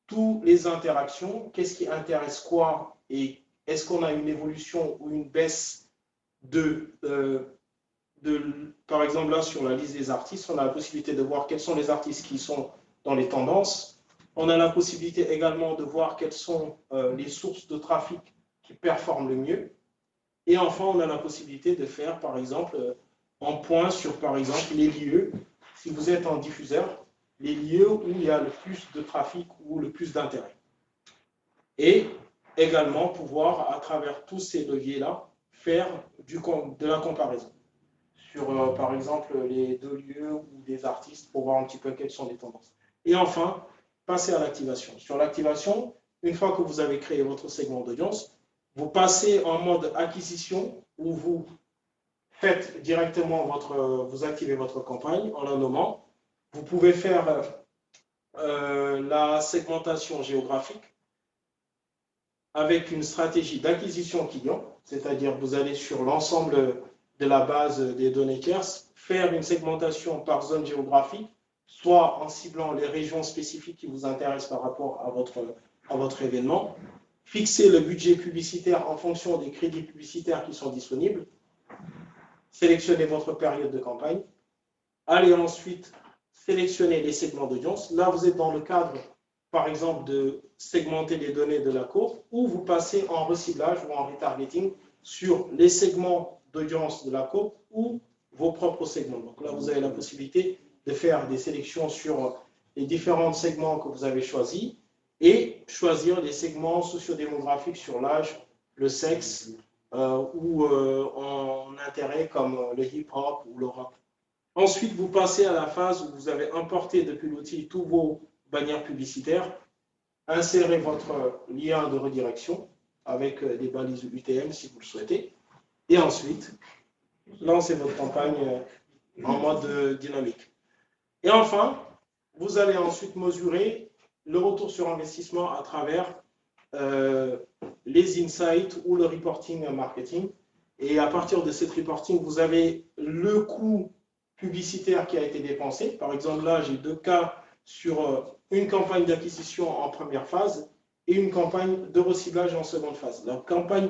toutes les interactions, qu'est-ce qui intéresse quoi et est-ce qu'on a une évolution ou une baisse par exemple là sur la liste des artistes, on a la possibilité de voir quels sont les artistes qui sont dans les tendances. On a la possibilité également de voir quelles sont les sources de trafic qui performent le mieux. Et enfin, on a la possibilité de faire, par exemple, un point sur, par exemple, les lieux, si vous êtes un diffuseur, les lieux où il y a le plus de trafic ou le plus d'intérêt. Et également pouvoir, à travers tous ces leviers-là, faire de la comparaison sur, par exemple, les 2 lieux ou des artistes pour voir un petit peu quelles sont les tendances. Et enfin, passer à l'activation. Sur l'activation, une fois que vous avez créé votre segment d'audience, vous passez en mode acquisition où vous faites directement vous activez votre campagne en la nommant. Vous pouvez faire la segmentation géographique avec une stratégie d'acquisition client, c'est-à-dire vous allez sur l'ensemble de la base des données tierces, faire une segmentation par zone géographique, soit en ciblant les régions spécifiques qui vous intéressent par rapport à votre événement, fixer le budget publicitaire en fonction des crédits publicitaires qui sont disponibles, sélectionner votre période de campagne, allez ensuite sélectionner les segments d'audience. Là, vous êtes dans le cadre, par exemple, de segmenter les données de la courbe ou vous passez en reciblage ou en retargeting sur les segments d'audience de la courbe ou vos propres segments. Donc là, vous avez la possibilité de faire des sélections sur les différents segments que vous avez choisis et choisir les segments sociodémographiques sur l'âge, le sexe ou en intérêt comme le hip-hop ou le rap. Ensuite, vous passez à la phase où vous avez importé depuis l'outil tous vos bannières publicitaires, insérez votre lien de redirection avec des balises UTM si vous le souhaitez, et ensuite, lancez votre campagne en mode dynamique. Et enfin, vous allez ensuite mesurer le retour sur investissement à travers les insights ou le reporting marketing. Et à partir de cette reporting, vous avez le coût publicitaire qui a été dépensé. Par exemple, là, j'ai 2 cas sur une campagne d'acquisition en première phase et une campagne de reciblage en seconde phase. La campagne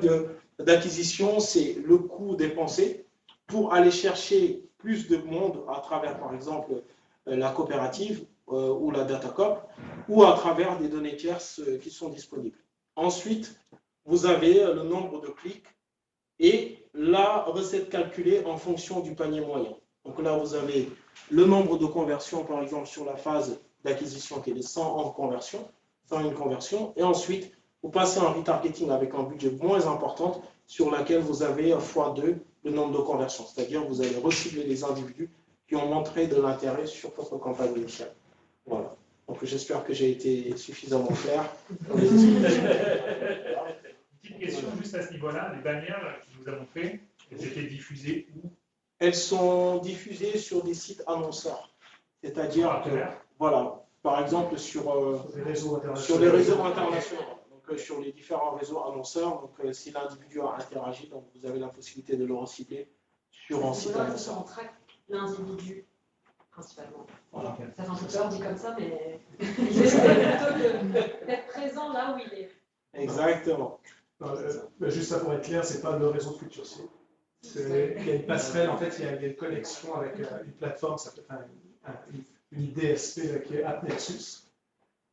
d'acquisition, c'est le coût dépensé pour aller chercher plus de monde à travers, par exemple, la coopérative ou la Datacop, ou à travers des données tierces qui sont disponibles. Ensuite, vous avez le nombre de clics et la recette calculée en fonction du panier moyen. Donc là, vous avez le nombre de conversions, par exemple, sur la phase d'acquisition qui est de 101 conversions, et ensuite, vous passez en retargeting avec un budget moins important sur laquelle vous avez x2 le nombre de conversions, c'est-à-dire vous allez recibler les individus qui ont montré de l'intérêt sur votre campagne initiale. Voilà. Donc j'espère que j'ai été suffisamment clair. Petite question juste à ce niveau-là, les bannières que nous avons fait, elles étaient diffusées où? Elles sont diffusées sur des sites annonceurs. C'est-à-dire que, voilà, par exemple sur les réseaux internationaux, donc sur les différents réseaux annonceurs. Donc si l'individu a interagi, donc vous avez la possibilité de le recibler sur un site annonceur. On traque l'individu principalement. Voilà. Ça fait un peu peur dit comme ça, mais j'essaie plutôt d'être présent là où il est. Exactement. Juste ça pour être clair, c'est pas le réseau de Futur, Il y a une passerelle, en fait, il y a une connexion avec une plateforme, ça peut être une DSP là, qui est AppNexus.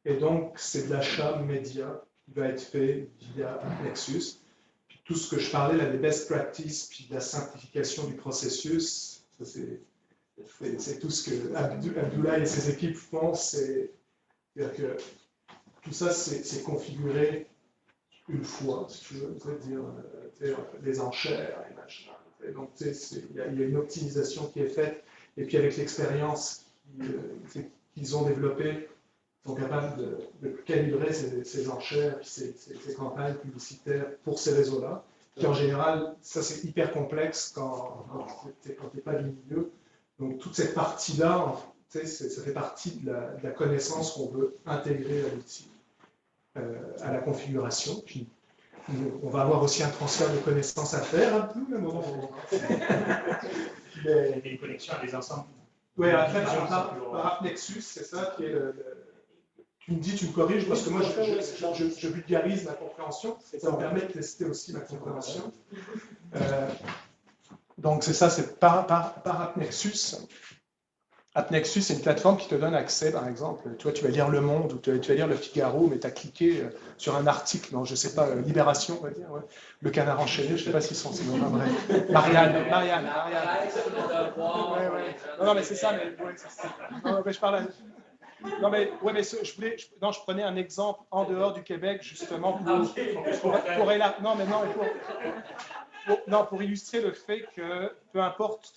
Et donc, c'est de l'achat média qui va être fait via AppNexus. Puis tout ce que je parlais, là, des best practices, puis de la simplification du processus, ça, c'est tout ce que Abdullah et ses équipes font. C'est-à-dire que tout ça, c'est configuré une fois, si tu veux, c'est-à-dire les enchères et machin. Et donc, il y a une optimisation qui est faite, et puis avec l'expérience qu'ils ont développée, ils sont capables de calibrer ces enchères, puis ces campagnes publicitaires pour ces réseaux-là, qui en général, ça c'est hyper complexe quand tu n'es pas du milieu. Donc toute cette partie-là, ça fait partie de la connaissance qu'on veut intégrer à l'outil, à la configuration. Puis, on va avoir aussi un transfert de connaissances à faire un peu, à un moment. Il y a une connexion à des ensembles. Oui, après, par AppNexus, c'est ça qui est Tu me dis, tu me corriges, parce que moi, je vulgarise ma compréhension. Ça me permet de tester aussi ma compréhension. Donc, c'est ça, c'est par AppNexus. AppNexus, c'est une plateforme qui te donne accès, par exemple, tu vas lire Le Monde ou tu vas lire Le Figaro, mais tu as cliqué sur un article, non, je ne sais pas, Libération, on va dire, ouais. Le Canard enchaîné, je ne sais pas s'ils sont vrai. Marianne. Ouais. Non, mais c'est ça, mais non, mais je parle. Non, mais je prenais un exemple en dehors du Québec, justement, pour illustrer le fait que peu importe.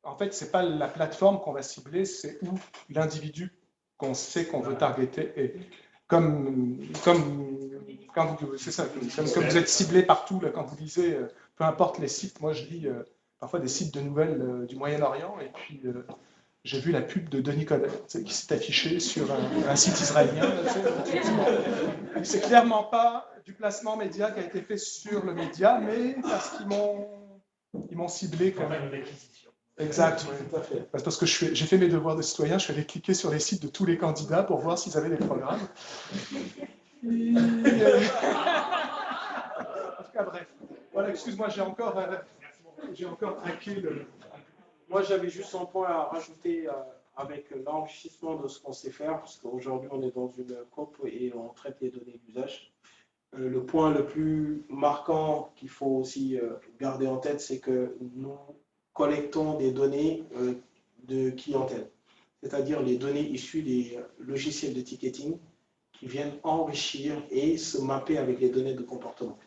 En fait, ce n'est pas la plateforme qu'on va cibler, c'est où l'individu qu'on sait qu'on veut targeter. Et comme vous êtes ciblé partout, là, quand vous lisez, peu importe les sites, moi je lis parfois des sites de nouvelles du Moyen-Orient, et puis j'ai vu la pub de Denis Coderre qui s'est affichée sur un site israélien. C'est clairement pas du placement média qui a été fait sur le média, mais parce qu'ils m'ont ciblé quand même. Exact, oui, tout à fait. Parce que j'ai fait mes devoirs de citoyen, je suis allé cliquer sur les sites de tous les candidats pour voir s'ils avaient des programmes. En tout cas, bref. Voilà, excuse-moi, j'ai encore traqué le... Moi, j'avais juste un point à rajouter avec l'enrichissement de ce qu'on sait faire, parce qu'aujourd'hui, on est dans une COP et on traite les données d'usage. Le point le plus marquant qu'il faut aussi garder en tête, c'est que nous collectons des données de clientèle, c'est-à-dire les données issues des logiciels de ticketing qui viennent enrichir et se mapper avec les données de comportement.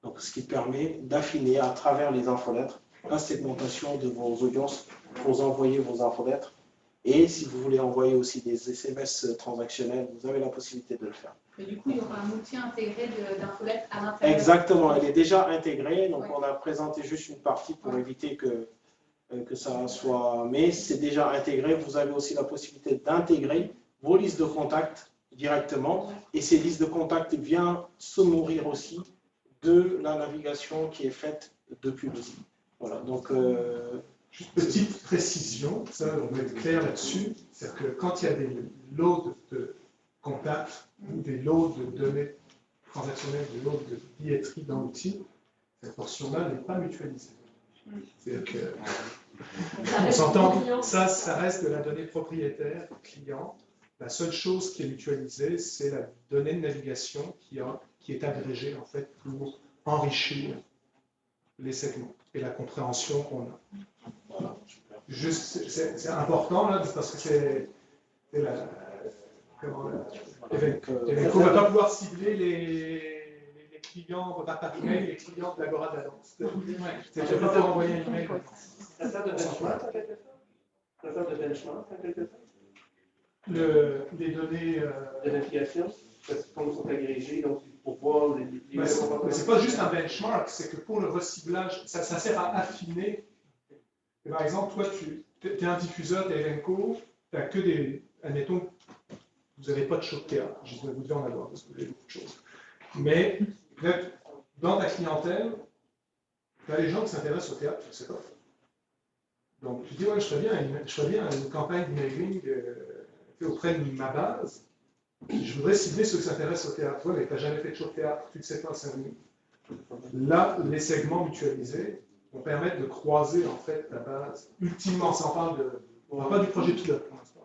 Donc, ce qui permet d'affiner à travers les infolettres la segmentation de vos audiences pour envoyer vos infolettres. Et si vous voulez envoyer aussi des SMS transactionnels, vous avez la possibilité de le faire. Mais du coup, il y aura un outil intégré d'infolettre à l'intérieur. Exactement, elle est déjà intégrée. Donc, on a présenté juste une partie pour éviter que ça soit... Mais c'est déjà intégré. Vous avez aussi la possibilité d'intégrer vos listes de contacts directement. Et ces listes de contacts viennent se nourrir aussi de la navigation qui est faite depuis le site. Voilà, donc... Juste petite précision, ça on va être clair là-dessus, c'est-à-dire que quand il y a des loads de contacts ou des loads de données transactionnelles, des loads de billetterie dans l'outil, cette portion-là n'est pas mutualisée. C'est-à-dire que, on s'entend, ça reste de la donnée propriétaire client. La seule chose qui est mutualisée, c'est la donnée de navigation qui est agrégée en fait pour enrichir les segments et la compréhension qu'on a. Voilà. Juste, c'est important là, parce que c'est la. Evenco ne va pas pouvoir cibler les clients par email, les clients de l'Agora d'Annonce. Tu ne peux pas envoyer un email. Ça sert de benchmark en quelque sorte? Ça sert de benchmark en quelque sorte? Les données. De navigation, comme sont agrégées, donc pour voir les. Mais c'est pas juste un benchmark, c'est que pour le reciblage, ça sert à affiner. Et par exemple, toi, tu es un diffuseur, tu es Evenco, tu n'as que des. Admettons, vous n'avez pas de show de théâtre, je vous devez en avoir parce que vous avez beaucoup de choses. Mais dans ta clientèle, tu as les gens qui s'intéressent au théâtre, tu ne sais pas. Donc tu dis, ouais, je ferais bien une campagne d'emailing auprès de ma base. Je voudrais cibler ceux qui s'intéressent au théâtre. Ouais, mais tu n'as jamais fait de show de théâtre, tu ne sais pas, c'est là, les segments mutualisés vont permettre de croiser en fait la base. Ultimement, ça on ne parle pas du projet pilote pour l'instant.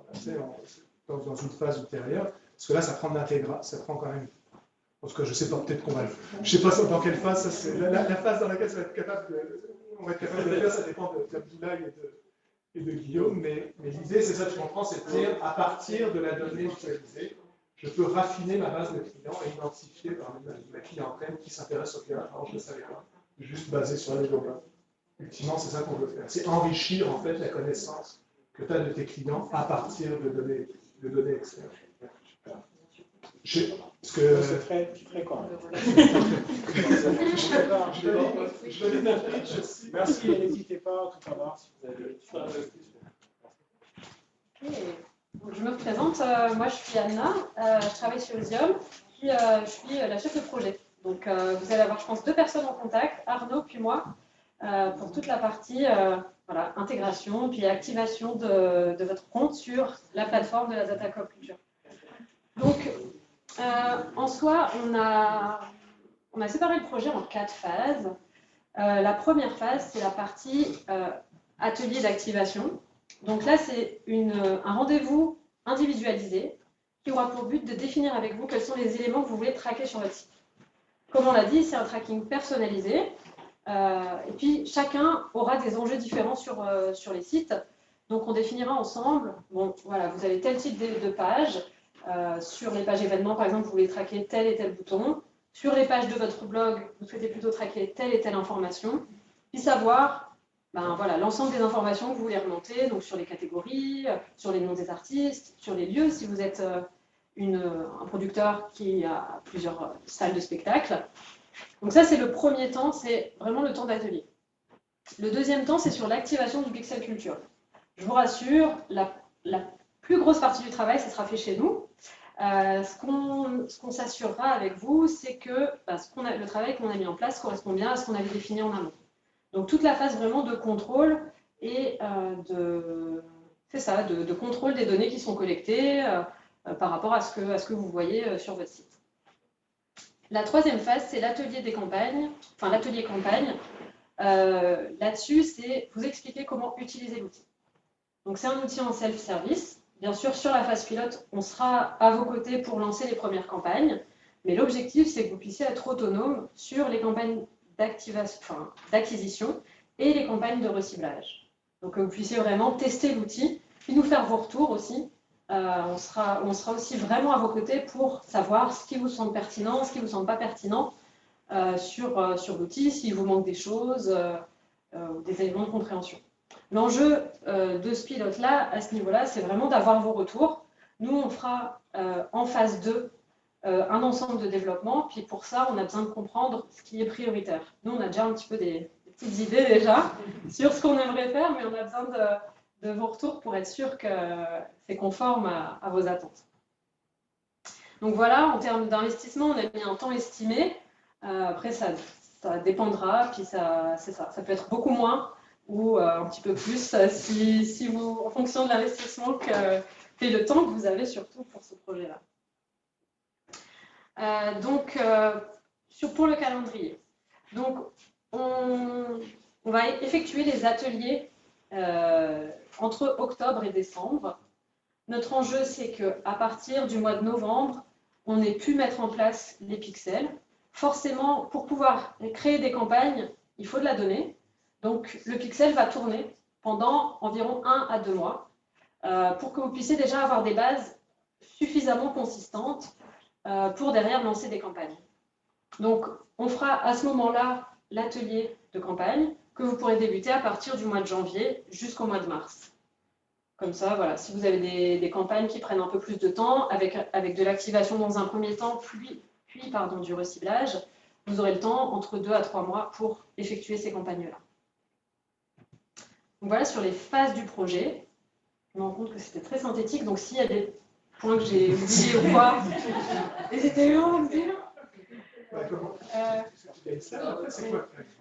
Dans une phase ultérieure, parce que là, ça prend de l'intégration, ça prend quand même. En tout cas, je ne sais pas, peut-être qu'on va. Je ne sais pas dans quelle phase, ça, c'est la phase dans laquelle on va être capable de le faire, ça dépend d'Abdoulaye et de Guillaume, mais l'idée, c'est ça, tu comprends, c'est de dire, à partir de la donnée visualisée, je peux raffiner ma base de clients et identifier parmi ma clientèle qui s'intéresse au client. Alors, je ne le savais pas, juste basé sur les globales. Ultimement, c'est ça qu'on veut faire. C'est enrichir, en fait, la connaissance que tu as de tes clients à partir de données externes. C'est très correct. Je vais donner un pitch aussi. Merci et n'hésitez pas tout à l'heure si vous avez. Ok. Donc, je me présente, moi je suis Anna, je travaille chez Osium, puis je suis la chef de projet. Donc vous allez avoir, je pense, 2 personnes en contact, Arnaud puis moi, pour toute la partie voilà, intégration puis activation de votre compte sur la plateforme de la Data Coop Culture. Donc en soi, on a séparé le projet en 4 phases. La première phase, c'est la partie atelier d'activation. Donc là, c'est un rendez-vous individualisé qui aura pour but de définir avec vous quels sont les éléments que vous voulez traquer sur votre site. Comme on l'a dit, c'est un tracking personnalisé. Et puis, chacun aura des enjeux différents sur les sites. Donc, on définira ensemble, bon, voilà, vous avez tel type de page. Sur les pages événements, par exemple, vous voulez traquer tel et tel bouton. Sur les pages de votre blog, vous souhaitez plutôt traquer telle et telle information. Puis savoir voilà, l'ensemble des informations que vous voulez remonter, donc sur les catégories, sur les noms des artistes, sur les lieux, si vous êtes un producteur qui a plusieurs salles de spectacle. Donc ça, c'est le premier temps, c'est vraiment le temps d'atelier. Le deuxième temps, c'est sur l'activation du pixel culture. Je vous rassure, la plus grosse partie du travail, ça sera fait chez nous. Ce qu'on s'assurera avec vous, c'est que le travail qu'on a mis en place correspond bien à ce qu'on avait défini en amont. Donc toute la phase vraiment de contrôle et de contrôle des données qui sont collectées par rapport à ce que vous voyez sur votre site. La troisième phase, c'est l'atelier des campagnes, enfin l'atelier campagne. Là-dessus, c'est vous expliquer comment utiliser l'outil. Donc c'est un outil en self-service. Bien sûr, sur la phase pilote, on sera à vos côtés pour lancer les premières campagnes, mais l'objectif, c'est que vous puissiez être autonome sur les campagnes d'acquisition et les campagnes de reciblage. Donc que vous puissiez vraiment tester l'outil, puis nous faire vos retours aussi. On sera aussi vraiment à vos côtés pour savoir ce qui vous semble pertinent, ce qui ne vous semble pas pertinent sur l'outil, s'il vous manque des choses, des éléments de compréhension. L'enjeu de ce pilote-là, à ce niveau-là, c'est vraiment d'avoir vos retours. Nous, on fera en phase 2 un ensemble de développement, puis pour ça, on a besoin de comprendre ce qui est prioritaire. Nous, on a déjà un petit peu des petites idées déjà sur ce qu'on aimerait faire, mais on a besoin de vos retours pour être sûr que c'est conforme à vos attentes. Donc voilà, en termes d'investissement, on a mis un temps estimé. Après, ça dépendra, puis c'est ça. Ça peut être beaucoup moins ou un petit peu plus si vous, en fonction de l'investissement et le temps que vous avez surtout pour ce projet-là. Pour le calendrier. Donc, on va effectuer les ateliers entre octobre et décembre. Notre enjeu, c'est qu'à partir du mois de novembre, on ait pu mettre en place les pixels. Forcément, pour pouvoir créer des campagnes, il faut de la donnée. Donc, le pixel va tourner pendant environ 1 à 2 mois pour que vous puissiez déjà avoir des bases suffisamment consistantes pour derrière lancer des campagnes. Donc, on fera à ce moment-là l'atelier de campagne que vous pourrez débuter à partir du mois de janvier jusqu'au mois de mars. Comme ça, voilà, si vous avez des campagnes qui prennent un peu plus de temps, avec de l'activation dans un premier temps, puis du reciblage, vous aurez le temps entre 2 à 3 mois pour effectuer ces campagnes-là. Donc voilà sur les phases du projet. Je me rends compte que c'était très synthétique, donc s'il y a des points que j'ai oubliés ou quoi, n'hésitez-moi à me dire. Je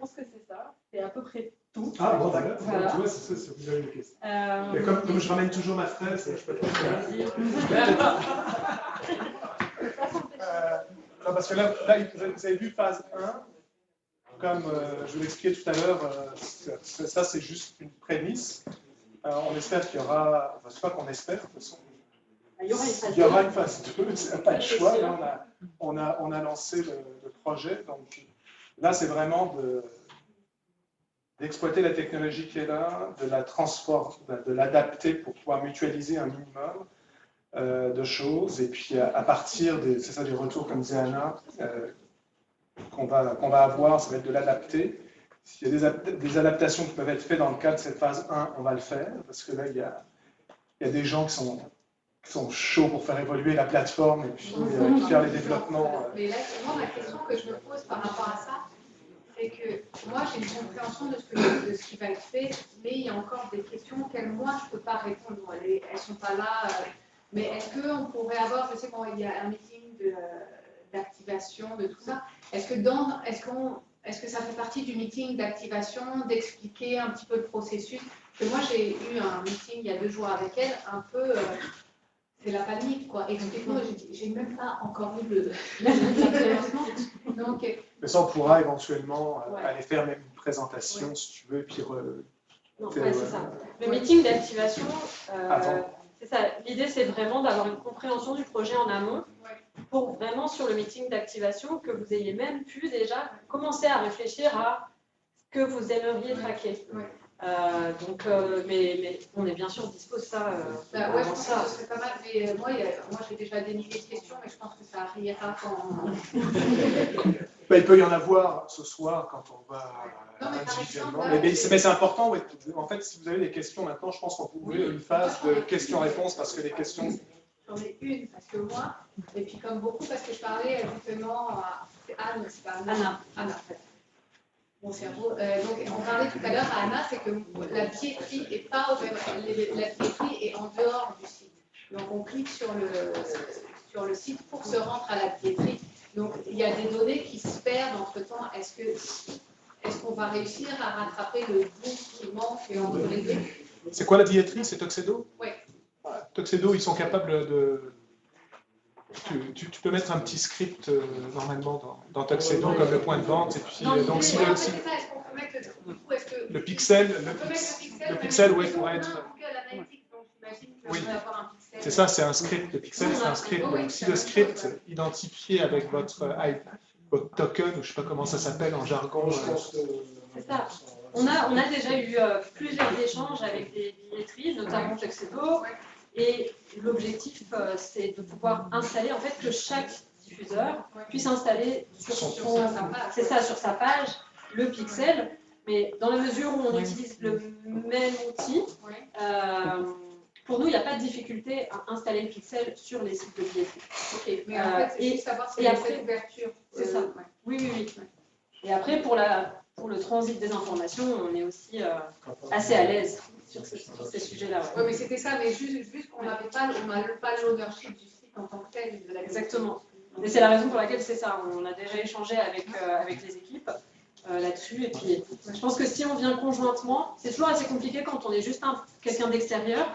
pense que c'est ça. C'est à peu près tout. Ah bon, d'accord. Voilà. Tu vois, c'est ça, vous avez des questions. Mais comme je ramène toujours ma fraise, je peux te non, parce que là, vous avez vu phase 1. comme je vous l'expliquais tout à l'heure, ça c'est juste une prémisse. On espère qu'il y aura, enfin, c'est pas qu'on espère, de toute façon, Il y aura une phase il y aura 2. une phase 2, il n'y a pas de choix. Là, on a lancé le projet, donc là c'est vraiment d'exploiter la technologie qui est là, de la transformer, de l'adapter pour pouvoir mutualiser un minimum de choses, et puis à partir des, c'est ça, des retours, comme disait Anna, qu'on va avoir, ça va être de l'adapter. S'il y a des adaptations qui peuvent être faites dans le cadre de cette phase 1, on va le faire, parce que là, il y a des gens qui sont chauds pour faire évoluer la plateforme et puis faire les développements. Mais là, moi, la question que je me pose par rapport à ça, c'est que moi, j'ai une compréhension de ce qui va être fait, mais il y a encore des questions auxquelles moi, je ne peux pas répondre. Elles ne sont pas là. Mais est-ce qu'on pourrait avoir, je sais qu'il y a un meeting d'activation, de tout ça. Est-ce que ça fait partie du meeting d'activation, d'expliquer un petit peu le processus? Parce que moi, j'ai eu un meeting il y a 2 jours avec elle, un peu, c'est la panique, quoi. Explique-moi, j'ai même pas encore eu lancement. Donc, mais ça, on pourra éventuellement Ouais. aller faire même une présentation, si tu veux, et puis Non, faire, ouais, c'est ça. Le meeting d'activation, avant. c'est ça. L'idée, c'est vraiment d'avoir une compréhension du projet en amont pour vraiment, sur le meeting d'activation, que vous ayez même pu déjà commencer à réfléchir à ce que vous aimeriez traquer. Ouais. Donc, mais on est bien sûr dispo de ça. ouais, je avant pense ça. que ce serait pas mal. Mais moi, j'ai déjà des milliers de questions, mais je pense que ça arrivera quand. Il peut y en avoir ce soir quand on va Non, mais par individuellement. exemple, Mais c'est important, ouais. En fait, si vous avez des questions maintenant, je pense qu'on peut ouvrir une phase de questions-réponses parce que les questions. J'en ai une, parce que moi, et puis comme beaucoup, parce que je parlais justement à Anne, c'est pas Anna. Anna. Mon cerveau. Donc, on parlait tout à l'heure à Anna, c'est que la billetterie est pas au même. La billetterie est en dehors du site. Donc, on clique sur le site pour se rendre à la billetterie. Donc, il y a des données qui se perdent entre-temps. Est-ce qu'on va réussir à rattraper le bout qui manque entre les deux? C'est quoi la billetterie? C'est Tuxedo? Oui. Tuxedo, ils sont capables de. Tu peux mettre un petit script normalement dans Tuxedo comme le point de vente. Et puis, donc, si en fait, c'est ça. Est-ce qu'on peut mettre le pixel, le pixel, ouais, pourrait être. Oui, c'est ça, c'est un script. Le pixel, c'est un script. Donc, si le script identifié avec votre token, ou je ne sais pas comment ça s'appelle en jargon. C'est ça. On a déjà eu plusieurs échanges avec des billetteries, notamment Tuxedo. Et l'objectif, c'est de pouvoir installer, en fait, que chaque diffuseur puisse installer sur sa page, le pixel. Mais dans la mesure où on utilise le même outil, pour nous, il n'y a pas de difficulté à installer le pixel sur les sites de billetterie. Ok, mais en fait, c'est juste savoir si il y a cette ouverture. C'est ça. Oui. Et après, pour le transit des informations, on est aussi assez à l'aise sur ces sujets-là. Oui, mais c'était ça, mais juste qu'on n'avait pas l'ownership du site en tant que tel. Exactement. Et c'est la raison pour laquelle c'est ça. On a déjà échangé avec les équipes là-dessus. Et puis, je pense que si on vient conjointement, c'est toujours assez compliqué quand on est juste quelqu'un d'extérieur.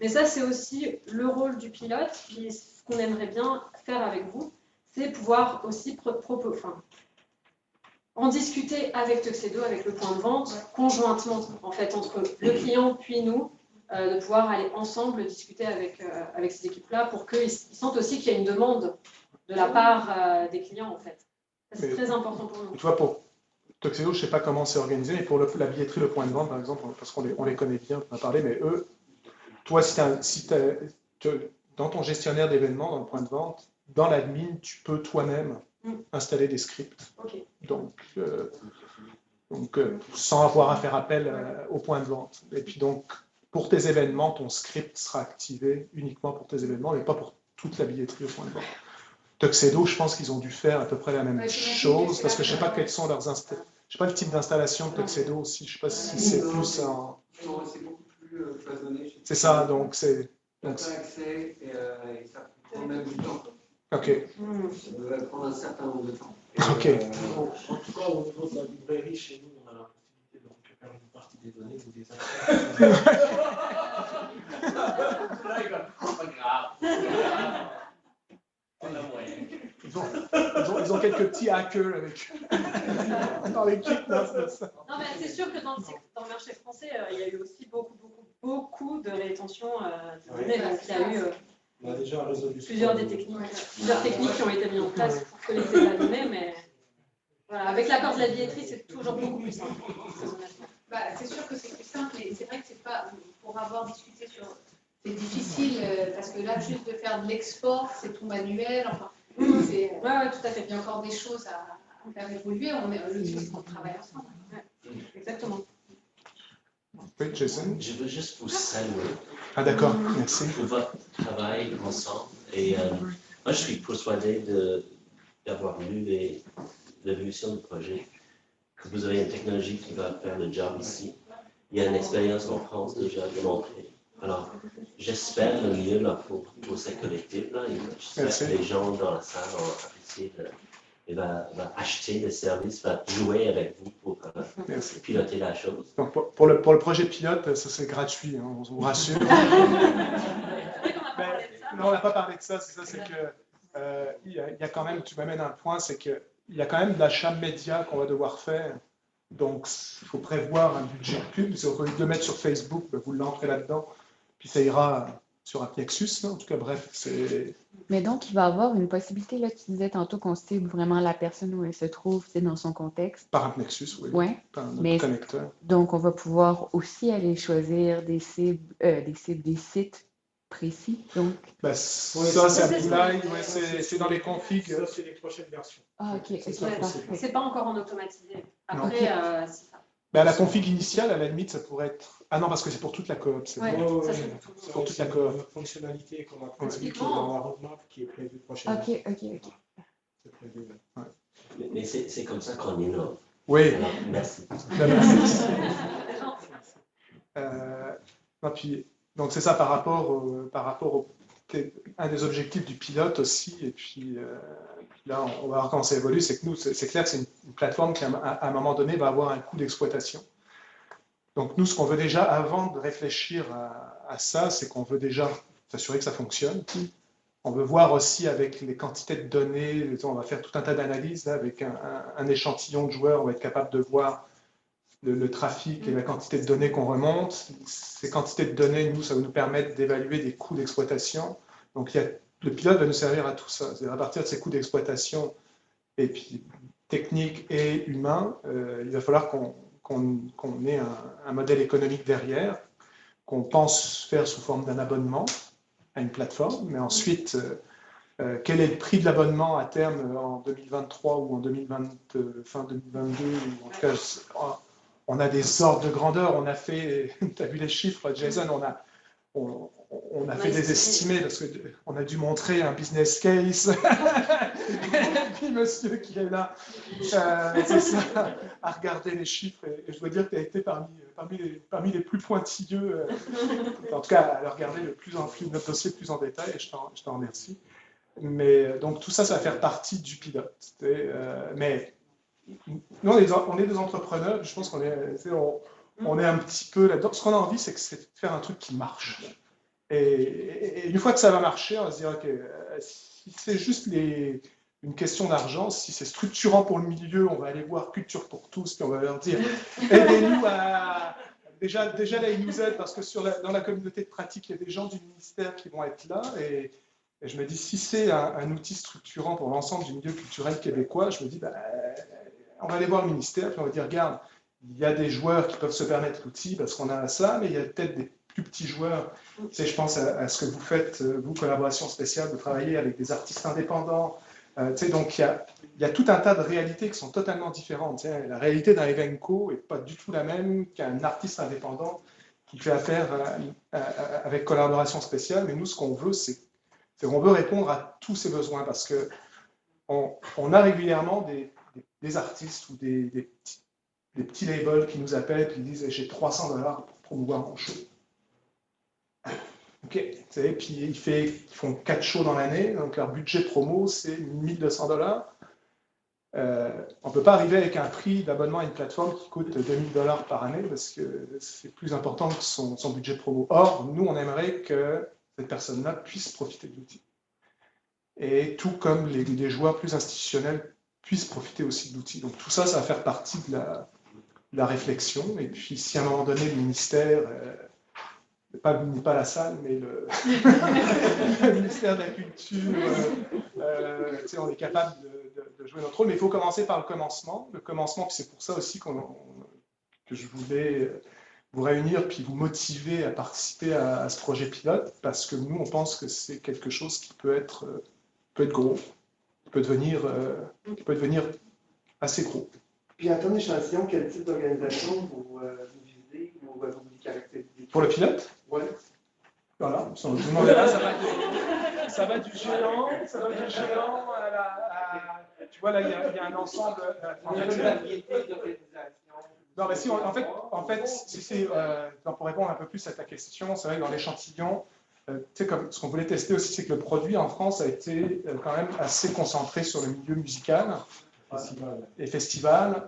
Mais ça, c'est aussi le rôle du pilote. Puis, ce qu'on aimerait bien faire avec vous, c'est pouvoir aussi en discuter avec Tuxedo, avec le point de vente, conjointement, en fait, entre le client puis nous, de pouvoir aller ensemble discuter avec ces équipes-là pour qu'ils sentent aussi qu'il y a une demande de la part des clients, en fait. C'est très important pour nous. Tu vois, pour Tuxedo, je ne sais pas comment c'est organisé, mais pour la billetterie, le point de vente, par exemple, parce qu'on les connaît bien, on en a parlé, mais eux, toi, dans ton gestionnaire d'événements, dans le point de vente, dans l'admin, tu peux toi-même installer des scripts. Okay. Donc sans avoir à faire appel au point de vente. Et puis donc, pour tes événements, ton script sera activé uniquement pour tes événements et pas pour toute la billetterie au point de vente. Tuxedo, je pense qu'ils ont dû faire à peu près la même chose, parce que je ne sais pas quels sont leurs installations. Je ne sais pas le type d'installation de Tuxedo aussi, je ne sais pas si c'est plus un... Non, c'est beaucoup plus cloisonné. C'est ça, donc c'est... Tu n'as pas accès et ça prend même du temps. Ok. Ça devrait prendre un certain nombre de temps. Ok. En tout cas, au niveau de la librairie, chez nous, on a la possibilité de récupérer une partie des données ou des informations. Pas grave. On a moyen. Ils ont quelques petits hackers avec dans l'équipe. Non, mais c'est sûr que dans le marché français, il y a eu aussi beaucoup de rétention de données. Donc, il y a eu On a déjà résolu plusieurs techniques qui ont été mises en place pour collecter la donnée, mais voilà, avec l'accord de la billetterie, c'est toujours beaucoup plus simple. Très honnêtement. Bah, c'est sûr que c'est plus simple, mais c'est vrai que c'est pas, pour avoir discuté sur, c'est difficile parce que là, juste de faire de l'export, c'est tout manuel. Enfin, c'est, Ouais, tout à fait. il y a encore des choses à faire évoluer. Le truc, c'est qu'on travaille ensemble. Exactement. Oui, Jason. Je veux juste vous saluer Ah d'accord, merci. pour votre travail ensemble. Et moi, je suis persuadé d'avoir lu l'évolution du projet, que vous avez une technologie qui va faire le job ici. Il y a une expérience en France déjà démontrée. Alors, j'espère le mieux là, pour cette collective-là. J'espère que les gens dans la salle vont apprécier et va acheter des services, va jouer avec vous pour piloter la chose. Donc pour le projet pilote, ça c'est gratuit, hein, on vous rassure. Non, on n'a pas parlé de ça, c'est que il y a quand même, tu m'amènes un point, c'est qu'il y a quand même de l'achat média qu'on va devoir faire. Donc il faut prévoir un budget pub. Si au lieu de le mettre sur Facebook, vous l'entrez là-dedans, puis ça ira sur un Nexus. En tout cas, bref, c'est... Mais donc, il va y avoir une possibilité, là, tu disais tantôt qu'on cible vraiment la personne où elle se trouve, c'est dans son contexte. Par un Nexus, oui. Ouais. Par un Mais, connecteur. donc, on va pouvoir aussi aller choisir des sites précis. Donc. Ben, ça, c'est à Boulaye, c'est dans les configs. Ça, c'est les prochaines versions. Ah, ok, C'est pas encore en automatisé. Après, c'est ça. Ben, la config initiale, à la limite, ça pourrait être... Ah non, parce que c'est pour toute la coop. C'est C'est pour toute la coop. une fonctionnalité qu'on a prévue dans la roadmap qui est prévue prochainement. Ok. C'est prévu. Mais c'est comme ça qu'on innove. Oui. Alors, merci. Donc c'est ça par rapport au un des objectifs du pilote aussi. Et puis là, on va voir comment ça évolue. C'est que nous, c'est clair que c'est une plateforme qui, à un moment donné, va avoir un coût d'exploitation. Donc nous, ce qu'on veut déjà, avant de réfléchir à ça, c'est qu'on veut déjà s'assurer que ça fonctionne. On veut voir aussi avec les quantités de données, on va faire tout un tas d'analyses avec un échantillon de joueurs, on va être capable de voir le trafic et la quantité de données qu'on remonte. Ces quantités de données, nous, ça va nous permettre d'évaluer des coûts d'exploitation. Donc le pilote va nous servir à tout ça. C'est-à-dire à partir de ces coûts d'exploitation, et puis techniques et humains, il va falloir qu'on ait un modèle économique derrière, qu'on pense faire sous forme d'un abonnement à une plateforme, mais ensuite, quel est le prix de l'abonnement à terme en 2023 ou en fin 2022, ou en tout cas, on a des ordres de grandeur, on a fait, tu as vu les chiffres, Jason, on a fait des estimés, parce qu'on a dû montrer un business case, et puis monsieur qui est là, c'est ça, à regarder les chiffres, et je dois dire que tu as été parmi les plus pointilleux, en tout cas à regarder notre dossier plus en détail, et je t'en remercie. Mais donc tout ça, ça va faire partie du pilote. Mais nous, on est des entrepreneurs, je pense qu'on est un petit peu là-dedans. Ce qu'on a envie, c'est de faire un truc qui marche. Et une fois que ça va marcher, on va se dire, OK, si c'est juste une question d'argent, si c'est structurant pour le milieu, on va aller voir Culture pour tous, puis on va leur dire, aidez-nous à... Déjà là, ils nous aident, parce que dans la communauté de pratique, il y a des gens du ministère qui vont être là, et je me dis, si c'est un outil structurant pour l'ensemble du milieu culturel québécois, je me dis, on va aller voir le ministère, puis on va dire, regarde, il y a des joueurs qui peuvent se permettre l'outil parce qu'on a ça, mais il y a peut-être des plus petits joueurs. Tu sais, je pense à ce que vous faites, vous, collaboration spéciale, de travailler avec des artistes indépendants. Tu sais, donc il y a tout un tas de réalités qui sont totalement différentes. Tu sais, la réalité d'un Evenco n'est pas du tout la même qu'un artiste indépendant qui fait affaire avec collaboration spéciale. Mais nous, ce qu'on veut, c'est qu'on veut répondre à tous ces besoins, parce qu'on a régulièrement des artistes ou des petits labels qui nous appellent et qui disent, j'ai $300 pour promouvoir mon show. OK. Puis ils font 4 shows dans l'année, donc leur budget promo, c'est $1 200. On ne peut pas arriver avec un prix d'abonnement à une plateforme qui coûte $2 000 par année, parce que c'est plus important que son budget promo. Or, nous, on aimerait que cette personne-là puisse profiter de l'outil. et tout comme les joueurs plus institutionnels puissent profiter aussi de l'outil. Donc tout ça, ça va faire partie de la réflexion. Et puis si à un moment donné, le ministère, pas la salle, mais le, le ministère de la Culture, on est capable de jouer notre rôle, mais il faut commencer par le commencement. Le commencement, puis c'est pour ça aussi que je voulais vous réunir puis vous motiver à participer à ce projet pilote, parce que nous, on pense que c'est quelque chose qui peut être gros, qui peut devenir assez gros. Puis en termes d'échantillon, quel type d'organisation vous visez ou vous caractérisez? Pour le pilote? Oui. Voilà, ça va du géant, tu vois là, il y a un ensemble. Une variété d'organisations. Non, mais si, en fait, si c'est pour répondre un peu plus à ta question, c'est vrai que dans l'échantillon, comme ce qu'on voulait tester aussi, c'est que le produit en France a été quand même assez concentré sur le milieu musical et festival.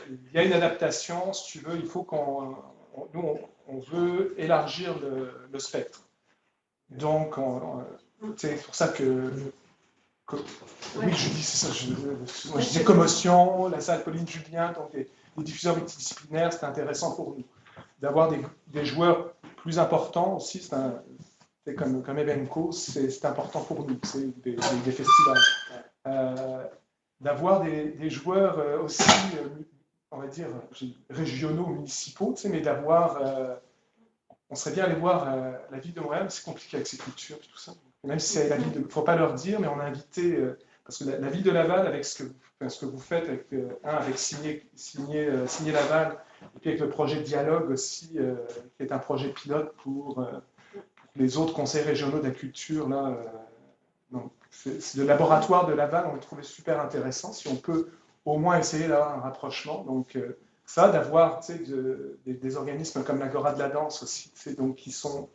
Il y a une adaptation, si tu veux, il faut nous, on veut élargir le spectre. Donc, c'est pour ça que oui, je dis, c'est ça, je disais commotion, la salle Pauline Julien, donc les diffuseurs multidisciplinaires, c'est intéressant pour nous. D'avoir des joueurs plus importants aussi, c'est comme Evenco, c'est important pour nous, c'est des festivals. D'avoir des joueurs aussi, on va dire, régionaux, municipaux, mais d'avoir... on serait bien allé voir la ville de Montréal, mais c'est compliqué avec ces cultures et tout ça. Même si c'est la ville, il ne faut pas leur dire, mais on a invité, parce que la ville de Laval, avec ce que vous faites, avec signer Laval, et puis avec le projet Dialogue aussi, qui est un projet pilote pour les autres conseils régionaux de la culture, là, donc, c'est le laboratoire de Laval, on le trouvait super intéressant, si on peut au moins essayer d'avoir un rapprochement. Donc, ça, d'avoir des organismes comme l'Agora de la danse aussi, donc, qui sont,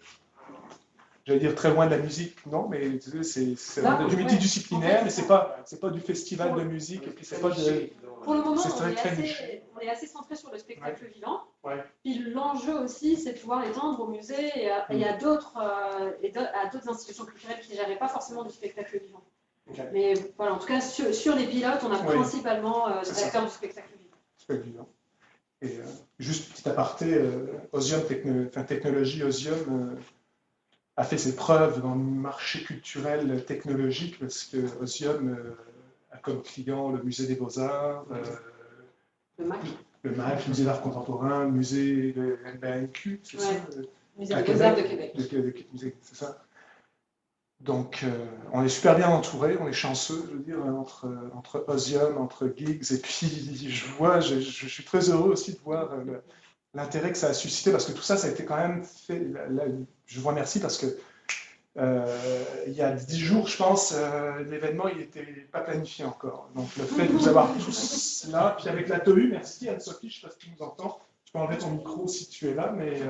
j'allais dire, très loin de la musique, non, mais c'est du multidisciplinaire, mais c'est pas du festival de musique, et puis c'est pas de... Pour le moment, niché. on est assez centré sur le spectacle vivant. Ouais. Puis l'enjeu aussi, c'est de pouvoir l'étendre au musée et à d'autres institutions culturelles qui ne géraient pas forcément du spectacle vivant. Okay. Mais voilà, en tout cas, sur les pilotes, on a principalement des acteurs du spectacle vivant. Spectacle vivant. Et juste petit aparté, Osium, technologie Osium a fait ses preuves dans le marché culturel technologique, parce que Osium a comme client le musée des Beaux-Arts, le MAC, le musée d'art contemporain, le musée de l'NBNQ, c'est ça? Le musée des Beaux-Arts de Québec. C'est ça. Donc, on est super bien entouré, on est chanceux, je veux dire, entre Osium, entre Gigs, et puis je suis très heureux aussi de voir l'intérêt que ça a suscité, parce que tout ça, ça a été quand même fait. Je vous remercie parce que il y a 10 jours, je pense, l'événement il n'était pas planifié encore. Donc le fait de vous avoir tous là, puis avec la TOU, merci Anne-Sophie, je ne sais pas si tu nous entends, tu peux enlever ton micro si tu es là, mais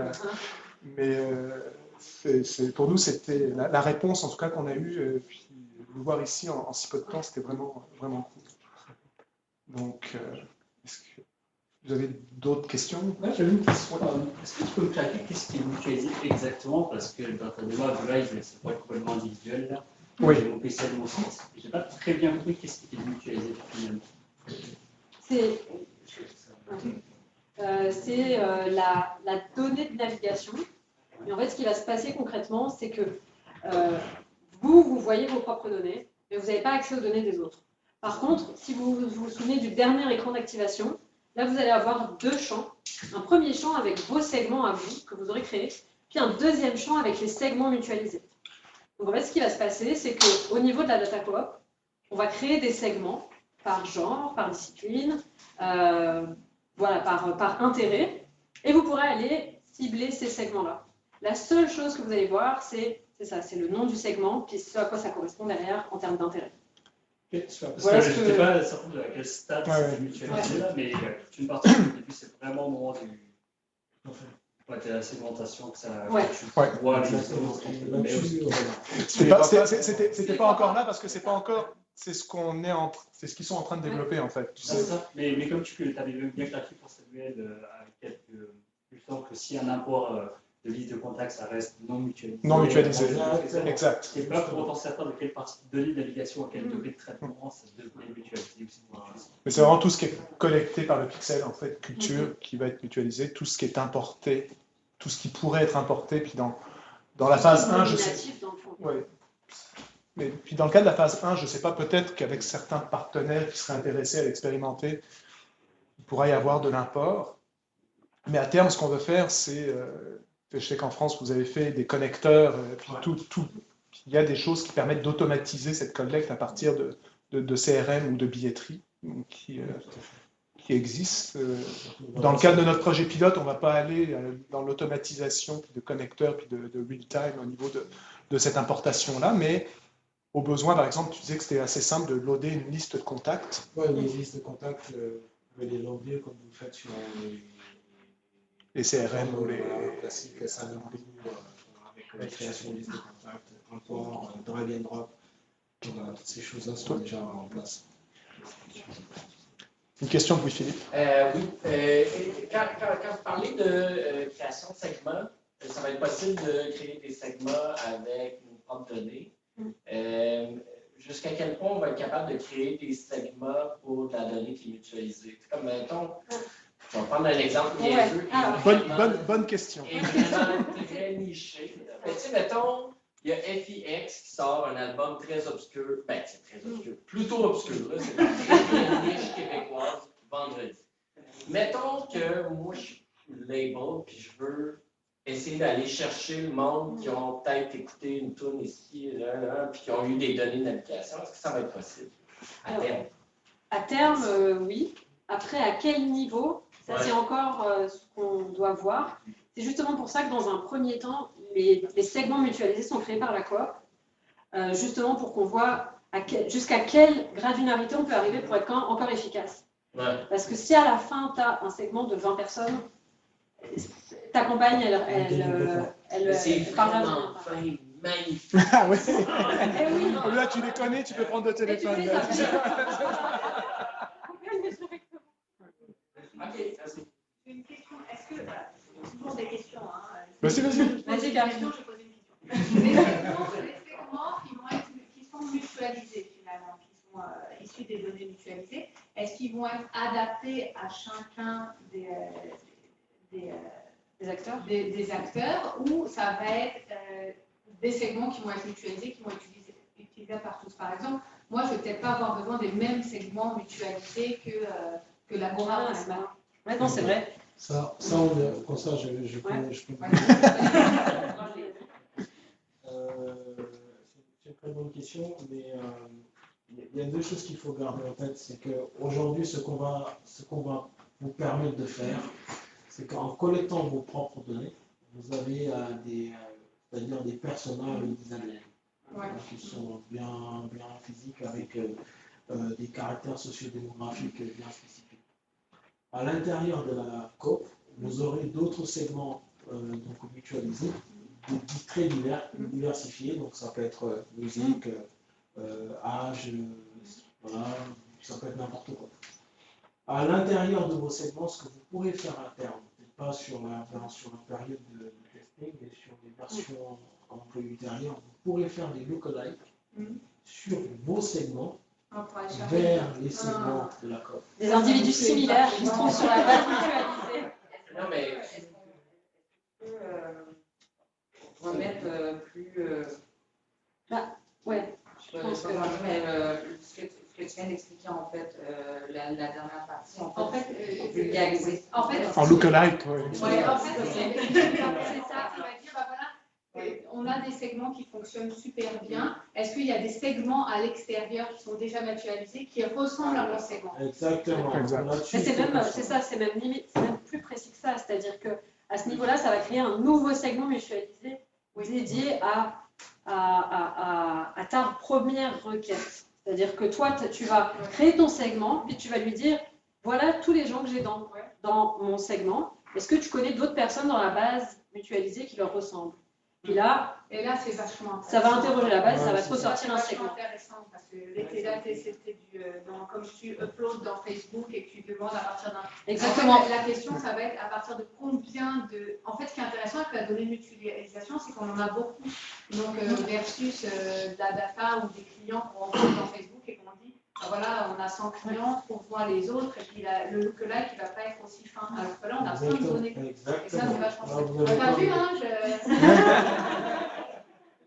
pour nous, c'était la réponse en tout cas qu'on a eue, puis vous voir ici en si peu de temps, c'était vraiment, vraiment cool. Donc, est-ce que vous avez d'autres questions? Oui, j'avais une question. Est-ce que tu peux me clarifier qu'est-ce qui est mutualisé exactement? Parce que dans ta démarche de live, c'est pas complètement individuel. Là. Oui. J'ai mon PC de mon site. Je n'ai pas très bien compris qu'est-ce qui était mutualisé finalement. C'est la donnée de navigation. Et en fait, ce qui va se passer concrètement, c'est que vous voyez vos propres données, mais vous n'avez pas accès aux données des autres. Par contre, si vous vous souvenez du dernier écran d'activation, là, vous allez avoir deux champs. Un premier champ avec vos segments à vous, que vous aurez créés, puis un deuxième champ avec les segments mutualisés. Donc, en fait, ce qui va se passer, c'est qu'au niveau de la data coop, on va créer des segments par genre, par discipline, voilà, par intérêt, et vous pourrez aller cibler ces segments-là. La seule chose que vous allez voir, c'est ça, c'est le nom du segment, puis ce à quoi ça correspond derrière en termes d'intérêt. Parce que je n'étais pas certain de quel stade c'était mutualisé là, mais toute une partie du début, c'est vraiment au moment de la segmentation que ça tu vois exactement. C'était pas encore là parce que c'est pas encore, c'est ce qu'ils sont en train de développer en fait. C'est ça. Mais comme tu avais bien clarifié pour Samuel, il me semble que si un import de liste de contacts, ça reste non mutualisé. Non mutualisé, exact. Et pas pour autant certain de quelle partie de données de navigation à quel degré de traitement ça devrait mutualiser aussi. Mais c'est vraiment tout ce qui est collecté par le pixel, en fait, culture, qui va être mutualisé, tout ce qui est importé, tout ce qui pourrait être importé, puis dans la phase 1, je sais... Ouais. Mais puis dans le cas de la phase 1, je ne sais pas, peut-être qu'avec certains partenaires qui seraient intéressés à l'expérimenter, il pourrait y avoir de l'import. Mais à terme, ce qu'on veut faire, c'est... je sais qu'en France, vous avez fait des connecteurs, puis il y a des choses qui permettent d'automatiser cette collecte à partir de CRM ou de billetterie qui existent. Dans le cadre de notre projet pilote, on ne va pas aller dans l'automatisation de connecteurs puis de real-time au niveau de cette importation-là, mais au besoin, par exemple, tu disais que c'était assez simple de loader une liste de contacts. Oui, une liste de contacts, les loader comme vous le faites sur les CRM ou les classiques Salon avec la création de liste de contacts, import, drag and drop. Toutes ces choses-là sont déjà en place. Une question de Louis-Philippe. Oui. Quand vous parlez de création de segments, ça va être possible de créer des segments avec nos propres données. Jusqu'à quel point on va être capable de créer des segments pour de la donnée qui est mutualisée? Comme, mettons, je vais prendre un exemple niaiseux. Bonne question. Et vraiment très niché. Mais tu sais, mettons, il y a FIX qui sort un album très obscur. Ben, c'est très obscur. Plutôt obscur, là. C'est une niche québécoise, vendredi. Mettons que moi, je suis label, puis je veux essayer d'aller chercher le monde qui ont peut-être écouté une tune ici, là, puis qui ont eu des données de navigation. Est-ce que ça va être possible à terme? À terme, oui. Après, à quel niveau? Ça, c'est encore ce qu'on doit voir. C'est justement pour ça que dans un premier temps, les segments mutualisés sont créés par la coop, justement pour qu'on voie jusqu'à quel granularité on peut arriver pour être encore efficace. Ouais. Parce que si à la fin, tu as un segment de 20 personnes, ta campagne, elle partage. Magnifique. Ah oui. Là, tu les connais, tu peux prendre le téléphone. Ok, merci. Une question, est-ce que, toujours des questions, hein. Vas-y. Vas-y, Karine. Je pose une question. Les segments qui sont mutualisés finalement, qui sont issus des données mutualisées, est-ce qu'ils vont être adaptés à chacun des acteurs ou ça va être des segments qui vont être mutualisés, qui vont être utilisables par tous? Par exemple, moi, je ne vais peut-être pas avoir besoin des mêmes segments mutualisés que l'Agora. Ouais, non, c'est vrai. Ça, comme ça, je peux. C'est une très bonne question, mais il y a deux choses qu'il faut garder en tête. C'est qu'aujourd'hui, ce qu'on va vous permettre de faire, c'est qu'en collectant vos propres données, vous avez c'est-à-dire des personas et des aliens qui sont bien physiques avec des caractères sociodémographiques bien spécifiques. À l'intérieur de la COP, vous aurez d'autres segments donc mutualisés, très diversifiés, donc ça peut être musique, âge, voilà, ça peut être n'importe quoi. À l'intérieur de vos segments, ce que vous pourrez faire à terme, pas sur la période de testing, mais sur des versions un peu ultérieures, vous pourrez faire des lookalikes sur vos segments vers les segments de la COP. Des individus similaires qui se trouvent sur la base mutualisée. Non, mais on va mettre plus. Ouais. Je pense que ce que tu viens d'expliquer en fait, la dernière partie, en fait vulgariser. En lookalike, oui. Ouais, en fait, c'est ça. On va dire, voilà, on a des segments qui fonctionnent super bien. Est-ce qu'il y a des segments à l'extérieur qui sont déjà mutualisés, qui ressemblent à leurs segments? Exactement. C'est même plus précis que ça. C'est-à-dire qu'à ce niveau-là, ça va créer un nouveau segment mutualisé dédié à ta première requête. C'est-à-dire que toi, tu vas créer ton segment, puis tu vas lui dire, voilà tous les gens que j'ai dans mon segment. Est-ce que tu connais d'autres personnes dans la base mutualisée qui leur ressemblent? Puis là, et là c'est vachement ça va interroger la base, ça va te C'est ressortir un vachement segment. intéressant parce que là, c'était comme tu uploads dans Facebook et que tu demandes à partir d'un. Exactement. En fait, la question, ça va être à partir de combien de. En fait, ce qui est intéressant avec la donnée mutualisation, c'est qu'on en a beaucoup. Donc, versus de la data ou des clients qu'on rencontre dans Facebook et qu'on dit, ben voilà, on a 100 clients, on voit les autres, et puis le lookalike, il ne va pas être aussi fin. Alors que là, on a plein de données. Et ça, c'est vachement chouette. On n'a pas vu, hein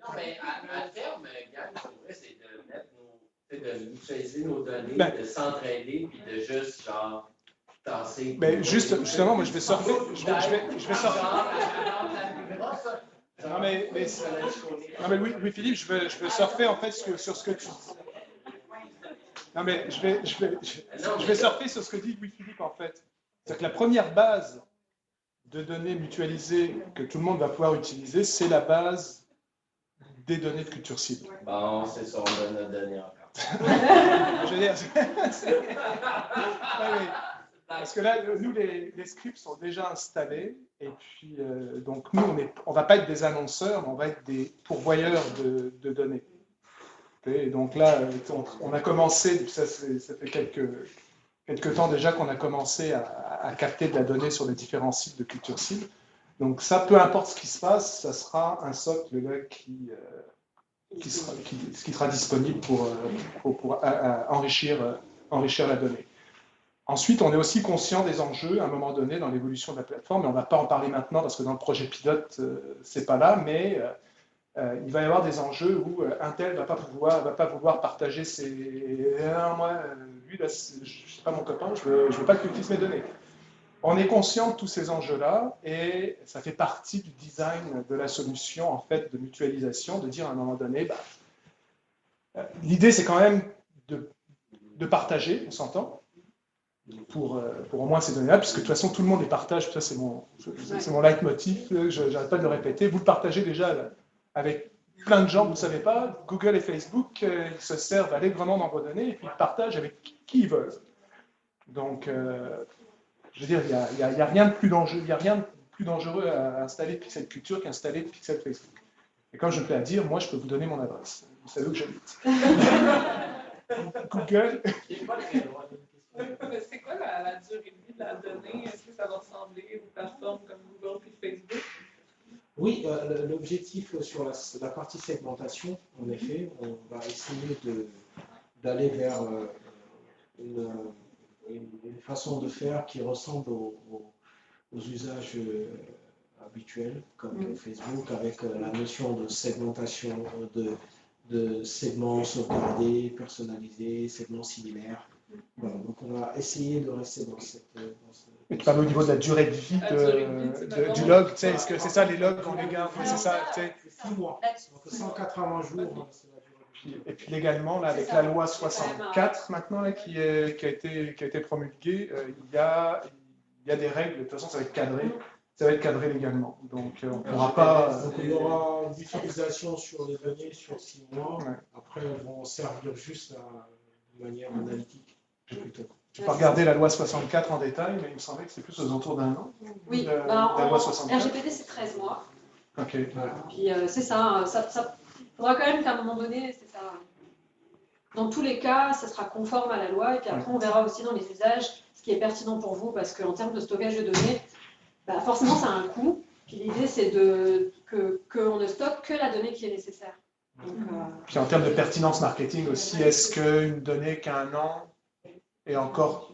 Non, mais à terme, Gang, pour vrai, c'est de mettre de mutualiser nos données, de s'entraider, puis de juste, genre, tasser. Mais justement, moi, je vais surfer. Je vais surfer. Non, mais Louis-Philippe, je veux surfer, en fait, sur ce que tu dis. Non, mais je vais surfer sur ce que dit Louis-Philippe, en fait. C'est-à-dire que la première base de données mutualisées que tout le monde va pouvoir utiliser, c'est la base des données de culture cible. Bon, c'est ça, on donne notre données encore. Je veux dire, parce que là, nous, les scripts sont déjà installés, et puis, donc, nous, on ne va pas être des annonceurs, mais on va être des pourvoyeurs de données. Et donc là, on a commencé, ça fait quelques temps déjà qu'on a commencé à capter de la donnée sur les différents sites de culture cible. Donc ça, peu importe ce qui se passe, ça sera un socle là, qui sera disponible pour enrichir la donnée. Ensuite, on est aussi conscient des enjeux à un moment donné dans l'évolution de la plateforme, et on ne va pas en parler maintenant parce que dans le projet pilote, ce n'est pas là, mais il va y avoir des enjeux où un tel ne va pas vouloir partager ses... moi, lui, là, je ne suis pas mon copain, je veux pas qu'il utilise mes données. On est conscient de tous ces enjeux-là et ça fait partie du design de la solution en fait, de mutualisation, de dire à un moment donné, l'idée c'est quand même de partager, on s'entend, pour au moins ces données-là, puisque de toute façon tout le monde les partage, ça c'est mon leitmotiv, je n'arrête pas de le répéter, vous le partagez déjà avec plein de gens, vous ne savez pas, Google et Facebook, ils se servent allègrement dans vos données et puis ils partagent avec qui ils veulent. Donc, je veux dire, il n'y a rien de plus dangereux à installer Pixel Culture qu'installer Pixel Facebook. Et comme je me plais à dire, moi, je peux vous donner mon adresse. Vous savez où j'habite. Google. C'est quoi la durée de vie de la donnée? Est-ce que ça va ressembler aux plateformes comme Google et Facebook? Oui, l'objectif sur la partie segmentation, en effet, on va essayer d'aller vers une façon de faire qui ressemble aux usages habituels, comme Facebook, avec la notion de segmentation, de segments sauvegardés, personnalisés, segments similaires. Voilà, donc on va essayer de rester dans cette... Mais tu parles au niveau de la durée de vie du log, tu sais, est-ce que c'est ça les logs qu'on les garde, c'est ça, tu sais. 6 mois, donc 180 jours, c'est la durée. Et puis légalement, là, avec la loi 64 maintenant là, qui a été promulguée, il y a des règles, de toute façon ça va être cadré légalement. Donc on ne pourra pas... Donc il y aura une utilisation sur les données sur 6 mois, après elles vont servir juste de manière analytique. Tu peux regarder la loi 64 en détail, mais il me semblait que c'est plus aux alentours d'un an. Oui, la loi 64. RGPD c'est 13 mois. Ok. Puis c'est ça, il faudra quand même qu'à un moment donné, c'est ça. Dans tous les cas, ça sera conforme à la loi, et puis après on verra aussi dans les usages ce qui est pertinent pour vous, parce qu'en termes de stockage de données, forcément ça a un coût. Puis l'idée c'est qu'on ne stocke que la donnée qui est nécessaire. Donc, puis en termes de pertinence marketing aussi, est-ce qu'une donnée qui a un an est encore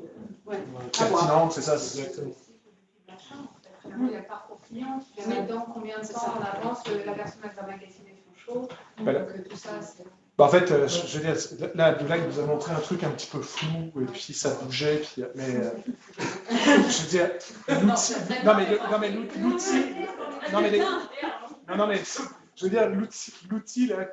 pertinente, c'est ça, c'est exactement. Il y a le parcours client, il y a là-dedans combien de temps en avance la personne va magasiner son show. Donc tout ça, c'est... En fait, je veux dire, là, il nous a montré un truc un petit peu flou, et puis ça bougeait, puis, mais je veux dire, l'outil, je veux dire, l'outil, là,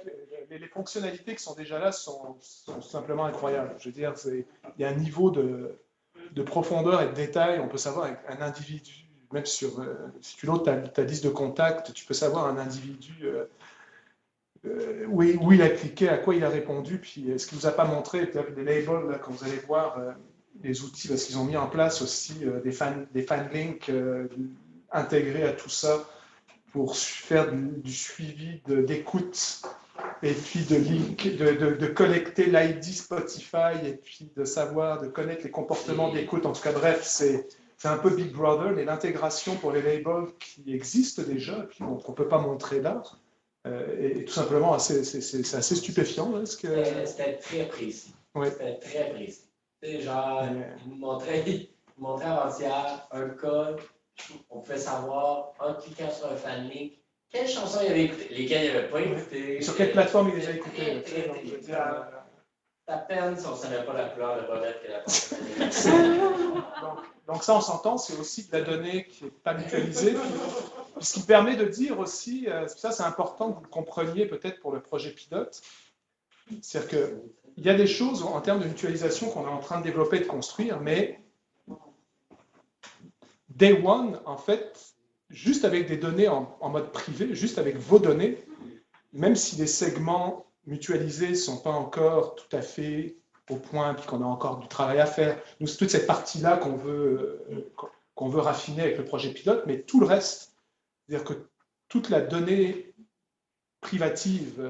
les fonctionnalités qui sont déjà là sont simplement incroyables. Je veux dire, il y a un niveau de profondeur et de détail, on peut savoir avec un individu, même sur, si tu loads ta liste de contacts, tu peux savoir un individu où il a cliqué, à quoi il a répondu, puis ce qu'il ne vous a pas montré, peut-être des labels, là, quand vous allez voir les outils, parce qu'ils ont mis en place aussi des fan links intégrés à tout ça. pour faire du suivi d'écoute et puis de collecter l'ID Spotify et puis de connaître les comportements d'écoute. En tout cas, bref, c'est un peu Big Brother, mais l'intégration pour les labels qui existent déjà, et puis qu'on ne peut pas montrer là, et tout simplement, c'est assez stupéfiant. Hein, C'était très précis. Oui. C'était très précis. Tu sais, genre, il me montrait avant-hier un code, on pouvait savoir, en cliquant sur un fan link, quelles chansons il avait écoutées, lesquelles il n'avait pas écoutées. Sur quelle plateforme il les a écoutées. À peine si on ne savait pas la couleur de bobette qu'elle a donc ça, on s'entend, c'est aussi de la donnée qui n'est pas mutualisée. Puis ce qui permet de dire aussi, ça c'est important que vous compreniez peut-être pour le projet pilote, c'est-à-dire qu'il y a des choses en termes de mutualisation qu'on est en train de développer et de construire, mais Day One, en fait, juste avec des données en mode privé, juste avec vos données, même si les segments mutualisés ne sont pas encore tout à fait au point, puis qu'on a encore du travail à faire. Nous, c'est toute cette partie-là qu'on veut raffiner avec le projet pilote, mais tout le reste, c'est-à-dire que toute la donnée privative,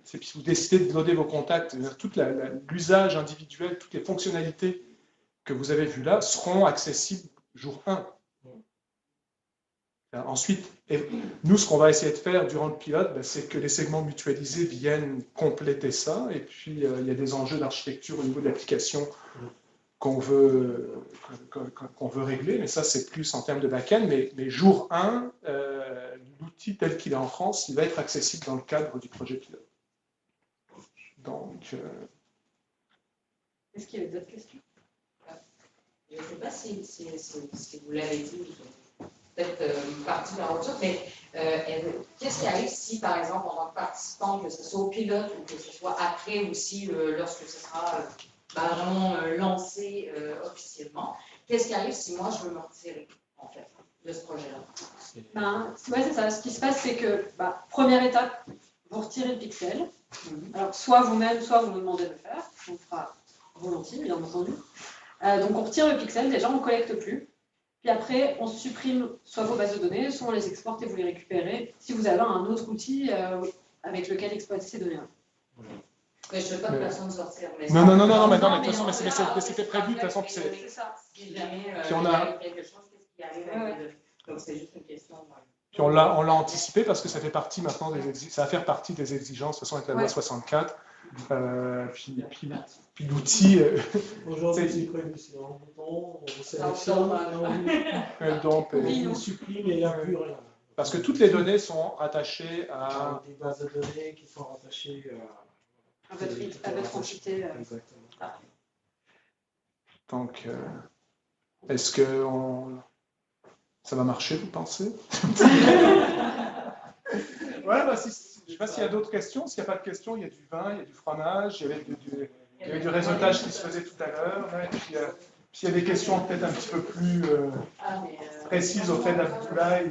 si vous décidez de loader vos contacts, tout l'usage individuel, toutes les fonctionnalités que vous avez vues là seront accessibles jour 1. Ensuite, nous, ce qu'on va essayer de faire durant le pilote, c'est que les segments mutualisés viennent compléter ça. Et puis, il y a des enjeux d'architecture au niveau de l'application qu'on veut régler. Mais ça, c'est plus en termes de back-end. Mais jour 1, l'outil tel qu'il est en France, il va être accessible dans le cadre du projet pilote. Donc... Est-ce qu'il y a d'autres questions? Je ne sais pas si vous l'avez dit, peut-être une partie dans autre chose, mais qu'est-ce qui arrive si, par exemple, en tant que participant, que ce soit au pilote ou que ce soit après aussi, lorsque ce sera vraiment lancé officiellement, qu'est-ce qui arrive si moi je veux me retirer, en fait, de ce projet-là? C'est ça. Ce qui se passe, c'est que, première étape, vous retirez le pixel. Alors, soit vous-même, soit vous me demandez de le faire. On fera volontiers, bien entendu. Donc, on retire le pixel. Déjà, on ne collecte plus. Puis après, on supprime soit vos bases de données, soit on les exporte et vous les récupérez si vous avez un autre outil avec lequel exploiter ces données-là. Mais je ne veux pas que personne sortir. Non, mais de toute façon, c'était prévu. De toute façon, c'est ça. Si jamais puis on a quelque chose, qu'est-ce qui arrive? Donc, c'est juste une question. Puis on l'a anticipé parce que ça fait partie maintenant ça va faire partie des exigences, de toute façon, avec la loi 64. Puis l'outil. Aujourd'hui, c'est prévu, c'est un bouton, on sélectionne, on supprime et il n'y a plus rien. Parce que toutes les données sont rattachées à des bases de données qui sont rattachées à votre entité. Exactement. Donc, est-ce que ça va marcher, vous pensez? Ouais, je ne sais pas s'il y a d'autres questions. S'il n'y a pas de questions, il y a du vin, il y a du fromage, il y avait du réseautage qui se faisait tout à l'heure. Ouais, puis s'il y a des questions peut-être un petit peu plus précises au fait d'Abdoulaye,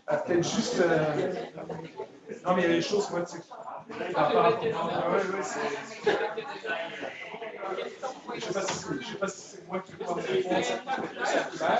peut-être juste... Non, mais il y a des choses, moi, tu sais, par rapport à... Je ne sais pas si c'est moi qui dois répondre à cette question.